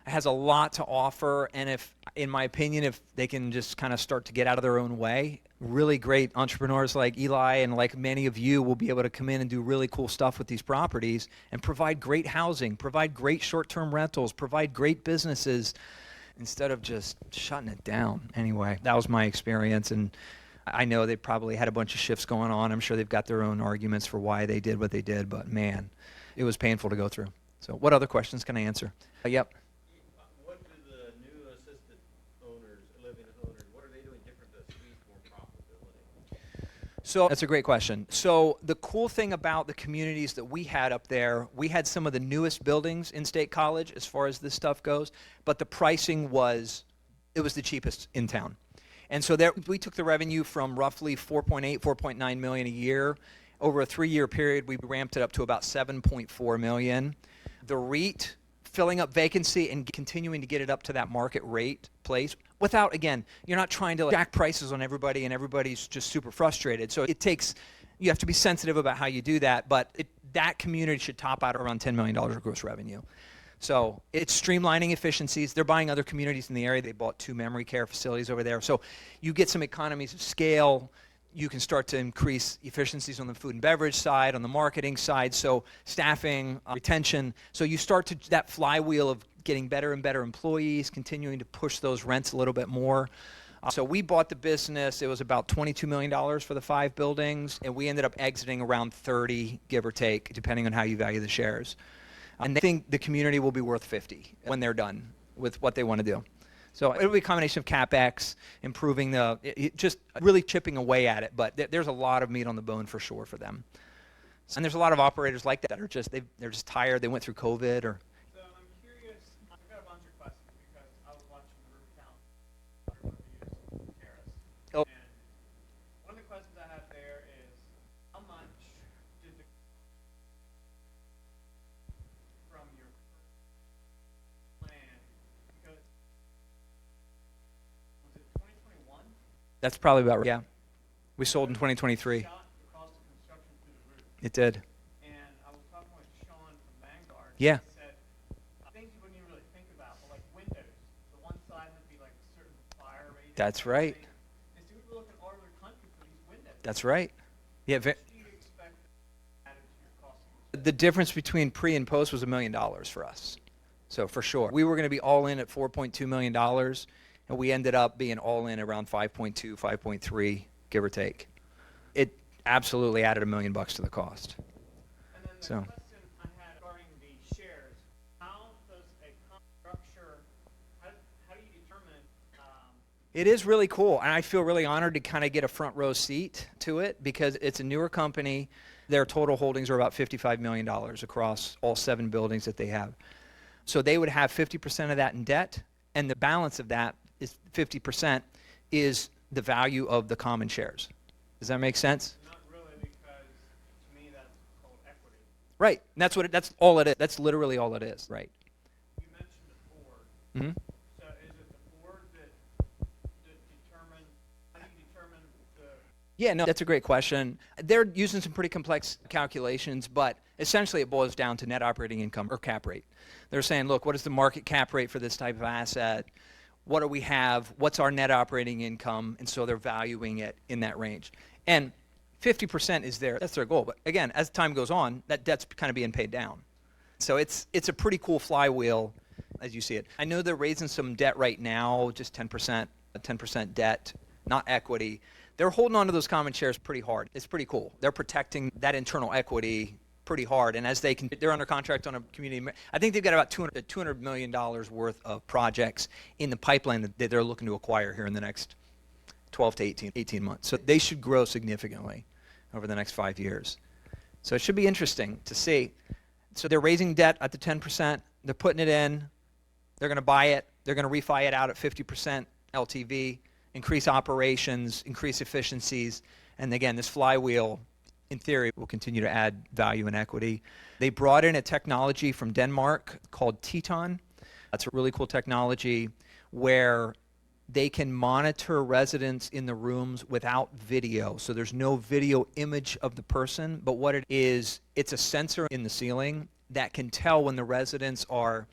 It has a lot to offer, and in my opinion, if they can just kind of start to get out of their own way, really great entrepreneurs like Eli and like many of you will be able to come in and do really cool stuff with these properties and provide great housing, provide great short-term rentals, provide great businesses instead of just shutting it down. Anyway, that was my experience, and I know they probably had a bunch of shifts going on. I'm sure they've got their own arguments for why they did what they did, but man, it was painful to go through. So what other questions can I answer? Yep. What do the new assisted owners, living owners, what are they doing different to squeeze more profitability? So that's a great question. So the cool thing about the communities that we had up there, we had some of the newest buildings in State College as far as this stuff goes, but the pricing was the cheapest in town. And so there, we took the revenue from roughly 4.9 million a year. Over a 3-year period, we ramped it up to about 7.4 million. The REIT, filling up vacancy and continuing to get it up to that market rate place without, again, you're not trying to jack prices on everybody and everybody's just super frustrated. So you have to be sensitive about how you do that, but that community should top out around $10 million of gross revenue. So it's streamlining efficiencies. They're buying other communities in the area. They bought 2 memory care facilities over there. So you get some economies of scale. You can start to increase efficiencies on the food and beverage side, on the marketing side, so staffing, retention. So you start to that flywheel of getting better and better employees, continuing to push those rents a little bit more. So we bought the business. It was about $22 million for the 5 buildings, and we ended up exiting around 30, give or take, depending on how you value the shares. And they think the community will be worth 50 when they're done with what they want to do. So it'll be a combination of CapEx, improving just really chipping away at it. But there's a lot of meat on the bone for sure for them. And there's a lot of operators like that are just, they're just tired. They went through COVID or. So I'm curious, I've got a bunch of questions because I was watching the root count under one of the terrace. Oh. And one of the questions I have there is, how much did the from your plan, because was it 2021? That's probably about right. Yeah. We sold in 2023. Shot the cost of construction through the roof. It did. And I was talking with Sean from Vanguard. Yeah. He said, things you wouldn't even really think about, but like windows, the one side would be like a certain fire rating. That's right. And so we were looking all over the country for these windows. That's right. Yeah. What do you expect added to your cost? The difference between pre and post was $1 million for us. So for sure. We were going to be all in at $4.2 million, and we ended up being all in around 5.2, 5.3, give or take. It absolutely added $1 million to the cost. And then the So. question I had regarding the shares, how does a structure, how do you determine, It is really cool, and I feel really honored to kind of get a front row seat to it because it's a newer company. Their total holdings are about $55 million across all 7 buildings that they have. So they would have 50% of that in debt, and the balance of that is 50% is the value of the common shares. Does that make sense? not really, because to me that's called equity. Right. And that's all it is. That's literally all it is. Right. You mentioned the board. Mm-hmm. So is it the board that determine, how do you determine the, Yeah, no, that's a great question. They're using some pretty complex calculations, but essentially it boils down to net operating income or cap rate. They're saying, look, what is the market cap rate for this type of asset? What do we have? What's our net operating income? And so they're valuing it in that range. And 50% is that's their goal. But again, as time goes on, that debt's kind of being paid down. So it's a pretty cool flywheel as you see it. I know they're raising some debt right now, just 10% debt, not equity. They're holding on to those common shares pretty hard. It's pretty cool. They're protecting that internal equity pretty hard. And as they're under contract on a community, I think they've got about $200 million worth of projects in the pipeline that they're looking to acquire here in the next 12 to 18 months. So they should grow significantly over the next 5 years. So it should be interesting to see. So they're raising debt at the 10%. They're putting it in. They're going to buy it. They're going to refi it out at 50% LTV, increase operations, increase efficiencies. And again, this flywheel, in theory, will continue to add value and equity. They brought in a technology from Denmark called Teton. That's a really cool technology where they can monitor residents in the rooms without video. So there's no video image of the person, but what it is, it's a sensor in the ceiling that can tell when the residents are,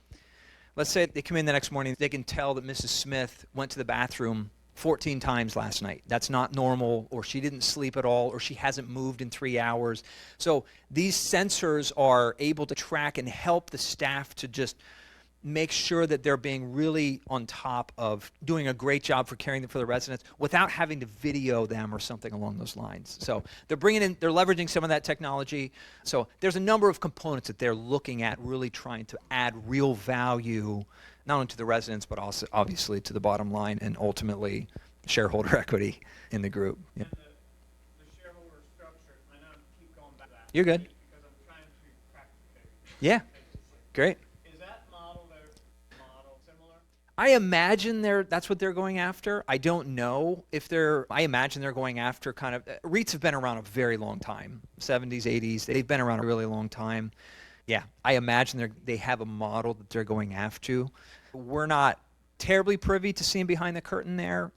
let's say they come in the next morning, they can tell that Mrs. Smith went to the bathroom 14 times last night. That's not normal, or she didn't sleep at all, or she hasn't moved in 3 hours. So these sensors are able to track and help the staff to just make sure that they're being really on top of doing a great job for caring for the residents without having to video them or something along those lines. So they're leveraging some of that technology. So there's a number of components that they're looking at, really trying to add real value, not only to the residents, but also obviously to the bottom line and ultimately shareholder equity in the group. Yep. and the shareholder structure? I know I keep going back to that. You're good. Because I'm trying to crack the code. Yeah, great. Is that model similar? I imagine that's what they're going after. I don't know if I imagine they're going after kind of, REITs have been around a very long time, 70s, 80s. They've been around a really long time. Yeah, I imagine they have a model that they're going after. We're not terribly privy to seeing behind the curtain there.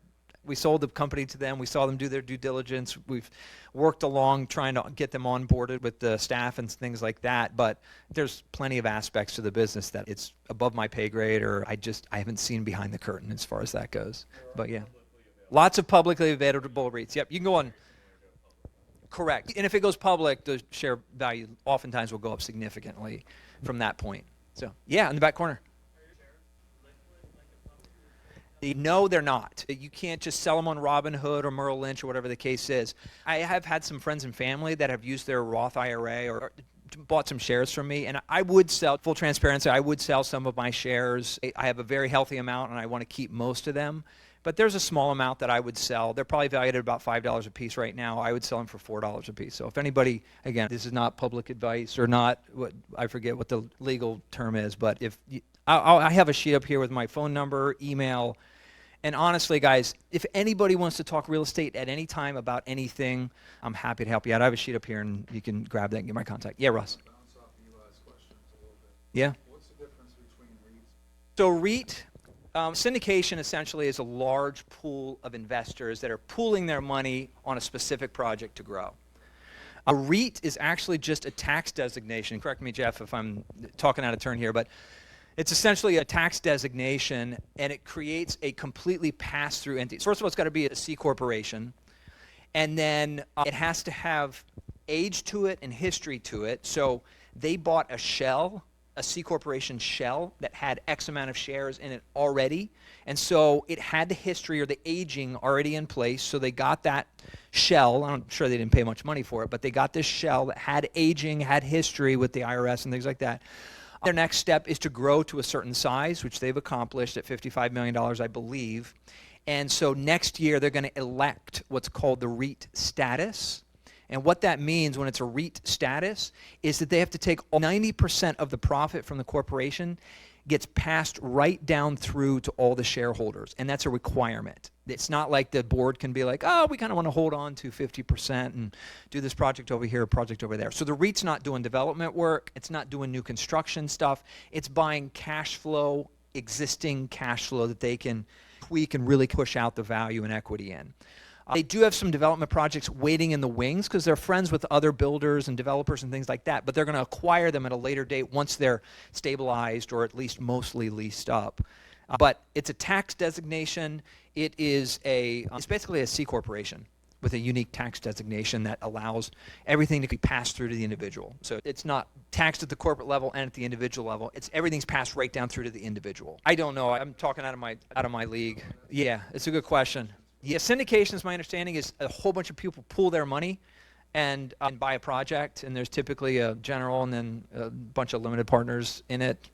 We sold the company to them. We saw them do their due diligence. We've worked along trying to get them onboarded with the staff and things like that. But there's plenty of aspects to the business that it's above my pay grade, or I haven't seen behind the curtain as far as that goes. But yeah, lots of publicly available REITs. Yep, you can go on. Correct. And if it goes public, the share value oftentimes will go up significantly from that point. So, yeah, in the back corner. No, they're not. You can't just sell them on Robinhood or Merrill Lynch or whatever the case is. I have had some friends and family that have used their Roth IRA or bought some shares from me, and I would sell, full transparency, I would sell some of my shares. I have a very healthy amount, and I want to keep most of them. But there's a small amount that I would sell. They're probably valued at about $5 a piece right now. I would sell them for $4 a piece. So if anybody, again, this is not public advice or not, I forget what the legal term is, but if you, I have a sheet up here with my phone number, email, and honestly, guys, if anybody wants to talk real estate at any time about anything, I'm happy to help you out. I have a sheet up here, and you can grab that and get my contact. Yeah, Russ. Bounce off Eli's questions a little bit. Yeah. What's the difference between REITs? So REIT, syndication essentially is a large pool of investors that are pooling their money on a specific project to grow. A REIT is actually just a tax designation. Correct me, Jeff, if I'm talking out of turn here, but it's essentially a tax designation, and it creates a completely pass-through entity. First of all, it's got to be a C corporation, and then it has to have age to it and history to it. So they bought a shell, a C corporation shell that had X amount of shares in it already, and so it had the history or the aging already in place. So they got that shell. I'm sure they didn't pay much money for it, but they got this shell that had aging, had history with the IRS and things like that. Their next step is to grow to a certain size, which they've accomplished at $55 million, I believe. And so next year, they're going to elect what's called the REIT status. And what that means when it's a REIT status is that they have to take 90% of the profit from the corporation gets passed right down through to all the shareholders. And that's a requirement. It's not like the board can be like, oh, we kind of want to hold on to 50% and do this project over here, project over there. So the REIT's not doing development work. It's not doing new construction stuff. It's buying cash flow, existing cash flow that they can tweak and really push out the value and equity in. They do have some development projects waiting in the wings because they're friends with other builders and developers and things like that, but they're going to acquire them at a later date once they're stabilized or at least mostly leased up. But it's a tax designation. It's basically a C corporation with a unique tax designation that allows everything to be passed through to the individual. So it's not taxed at the corporate level and at the individual level. Everything's passed right down through to the individual. I don't know. I'm talking out of my league. Yeah, it's a good question. Yeah, syndication, is my understanding, is a whole bunch of people pool their money and buy a project, and there's typically a general and then a bunch of limited partners in it,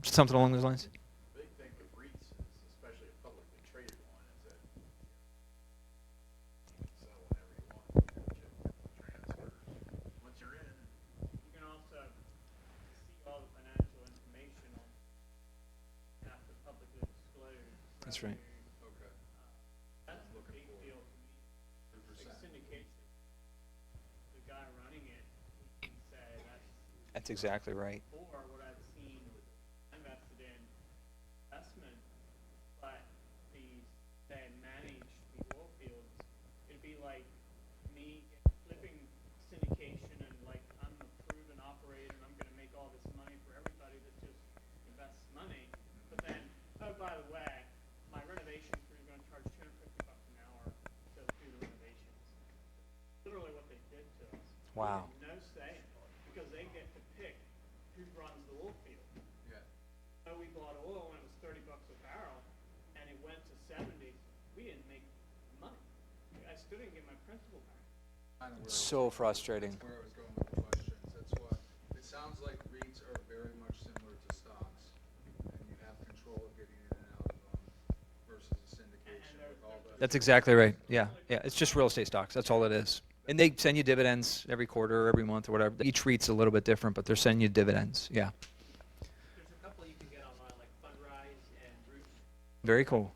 something along those lines. Big thing with REITs, especially a publicly traded one, is that you can sell whenever you want, transfers. Once you're in, You can also see all the financial information on, have to publicly disclose. That's right. Okay. That's the big deal to me. Like syndication, the guy running it, he can say That's exactly right. or what I've seen invested in investment, but they manage the oil fields. It'd be like me flipping syndication and like I'm a proven operator and I'm gonna make all this money for everybody that just invests money. But then, oh by the way, my renovation crew is gonna charge $250 an hour to do the renovations. Literally what they did to us. Wow. We had no say because they get to pick who runs the oil field. Yeah. So we bought oil when it was $30 a barrel, and it went to 70. We didn't make money. I still didn't get my principal back. Kind of where So frustrating. That's where I was going with the questions. That's why it sounds like REITs are very much similar to stocks, and you have control of getting in and out of them versus a syndication with all that. That's exactly right. Yeah, it's just real estate stocks. That's all it is. And they send you dividends every quarter, every month, or whatever. Each REIT's a little bit different, but they're sending you dividends. Yeah. There's a couple you can get online, like Fundrise and Root. Very cool.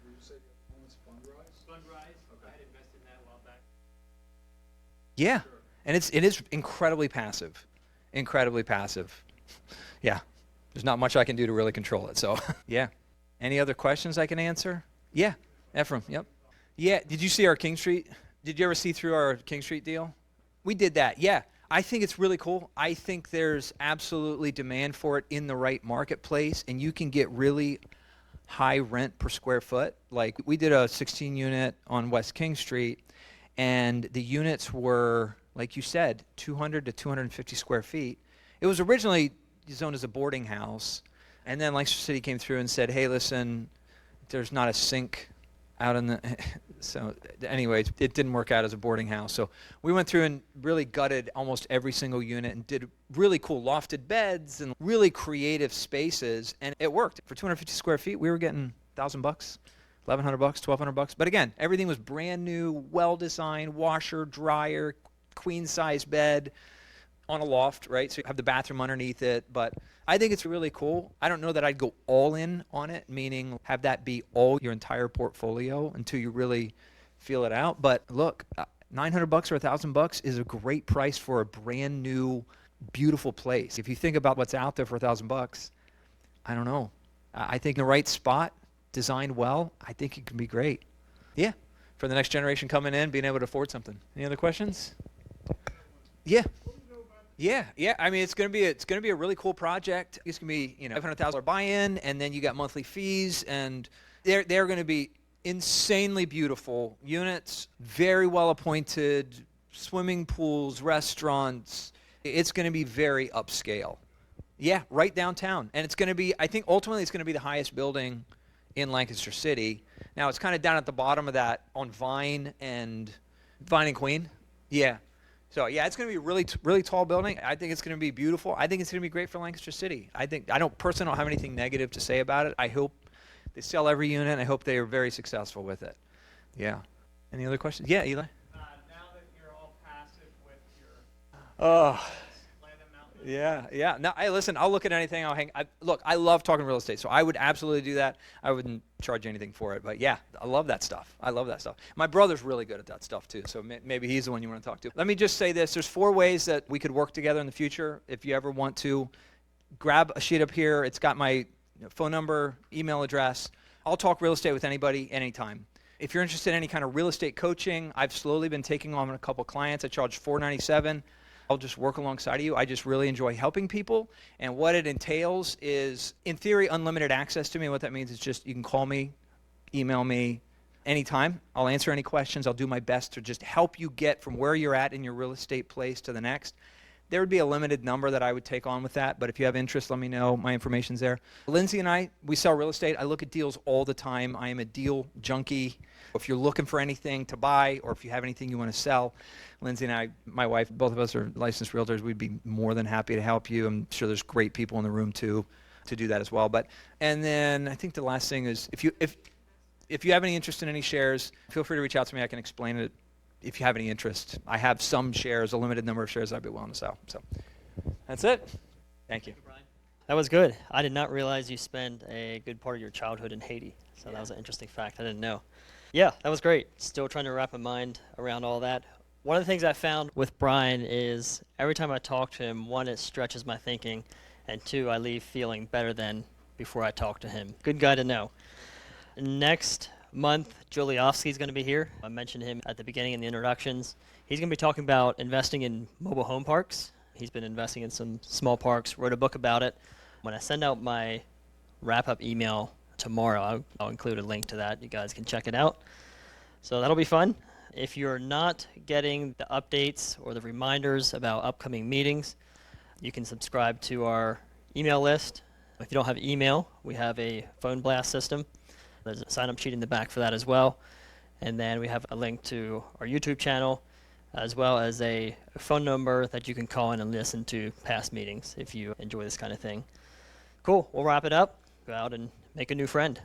Did you say the other one was Fundrise? Fundrise, Okay. I had invested in that a while back. Yeah, and it is incredibly passive. Incredibly passive. Yeah. There's not much I can do to really control it. So, yeah. Any other questions I can answer? Yeah. Ephraim, yep. Yeah, did you see our King Street? Did you ever see through our King Street deal? We did that, yeah. I think it's really cool. I think there's absolutely demand for it in the right marketplace, and you can get really high rent per square foot. Like, we did a 16 unit on West King Street, and the units were, like you said, 200 to 250 square feet. It was originally zoned as a boarding house, and then Lancaster City came through and said, hey, listen, there's not a sink out in the so anyway, it didn't work out as a boarding house. So we went through and really gutted almost every single unit and did really cool lofted beds and really creative spaces, and it worked. For 250 square feet, we were getting $1,000, $1,100, $1,200. But again, everything was brand new, well designed, washer, dryer, queen size bed on a loft, right? So you have the bathroom underneath it. But I think it's really cool. I don't know that I'd go all in on it, meaning have that be all your entire portfolio until you really feel it out. But look, $900 or $1,000 is a great price for a brand new, beautiful place. If you think about what's out there for $1,000, I don't know. I think in the right spot, designed well, I think it can be great. Yeah, for the next generation coming in, being able to afford something. Any other questions? Yeah. Yeah. I mean, it's gonna be a really cool project. It's gonna be $500,000 buy-in, and then you got monthly fees, and they're gonna be insanely beautiful units, very well appointed, swimming pools, restaurants. It's gonna be very upscale. Yeah, right downtown, and it's gonna be. I think ultimately it's gonna be the highest building in Lancaster City. Now it's kind of down at the bottom of that on Vine and Queen. Yeah. So yeah, it's going to be a really tall building. I think it's going to be beautiful. I think it's going to be great for Lancaster City. I don't personally have anything negative to say about it. I hope they sell every unit, and I hope they are very successful with it. Yeah. Any other questions? Yeah, Eli. Now that you're all passive with your Oh. lay them out. Yeah. No, listen, I'll look at anything. Look, I love talking real estate, so I would absolutely do that. I wouldn't charge anything for it, but yeah, I love that stuff. My brother's really good at that stuff too, so maybe he's the one you want to talk to. Let me just say this. There's 4 ways that we could work together in the future. If you ever want to, grab a sheet up here. It's got my phone number, email address. I'll talk real estate with anybody, anytime. If you're interested in any kind of real estate coaching, I've slowly been taking on a couple clients. I charge $497. I'll just work alongside of you. I just really enjoy helping people. And what it entails is, in theory, unlimited access to me. What that means is just you can call me, email me anytime. I'll answer any questions. I'll do my best to just help you get from where you're at in your real estate place to the next. There would be a limited number that I would take on with that, but if you have interest, let me know. My information's there. Lindsay and I, we sell real estate. I look at deals all the time. I am a deal junkie. If you're looking for anything to buy, or if you have anything you want to sell, Lindsay and I, my wife, both of us are licensed realtors. We'd be more than happy to help you. I'm sure there's great people in the room too to do that as well. And then I think the last thing is, if you have any interest in any shares, feel free to reach out to me. I can explain it if you have any interest. I have some shares, a limited number of shares I'd be willing to sell. So that's it. Thank you. That was good. I did not realize you spent a good part of your childhood in Haiti. So that was an interesting fact I didn't know. Yeah, that was great. Still trying to wrap my mind around all that. One of the things I found with Brian is every time I talk to him, 1, it stretches my thinking, and 2, I leave feeling better than before I talk to him. Good guy to know. Next month, Juliovsky's going to be here. I mentioned him at the beginning in the introductions. He's going to be talking about investing in mobile home parks. He's been investing in some small parks, wrote a book about it. When I send out my wrap-up email tomorrow, I'll include a link to that. You guys can check it out. So that'll be fun. If you're not getting the updates or the reminders about upcoming meetings, you can subscribe to our email list. If you don't have email, we have a phone blast system. There's a sign-up sheet in the back for that as well. And then we have a link to our YouTube channel, as well as a phone number that you can call in and listen to past meetings if you enjoy this kind of thing. Cool. We'll wrap it up. Go out and make a new friend.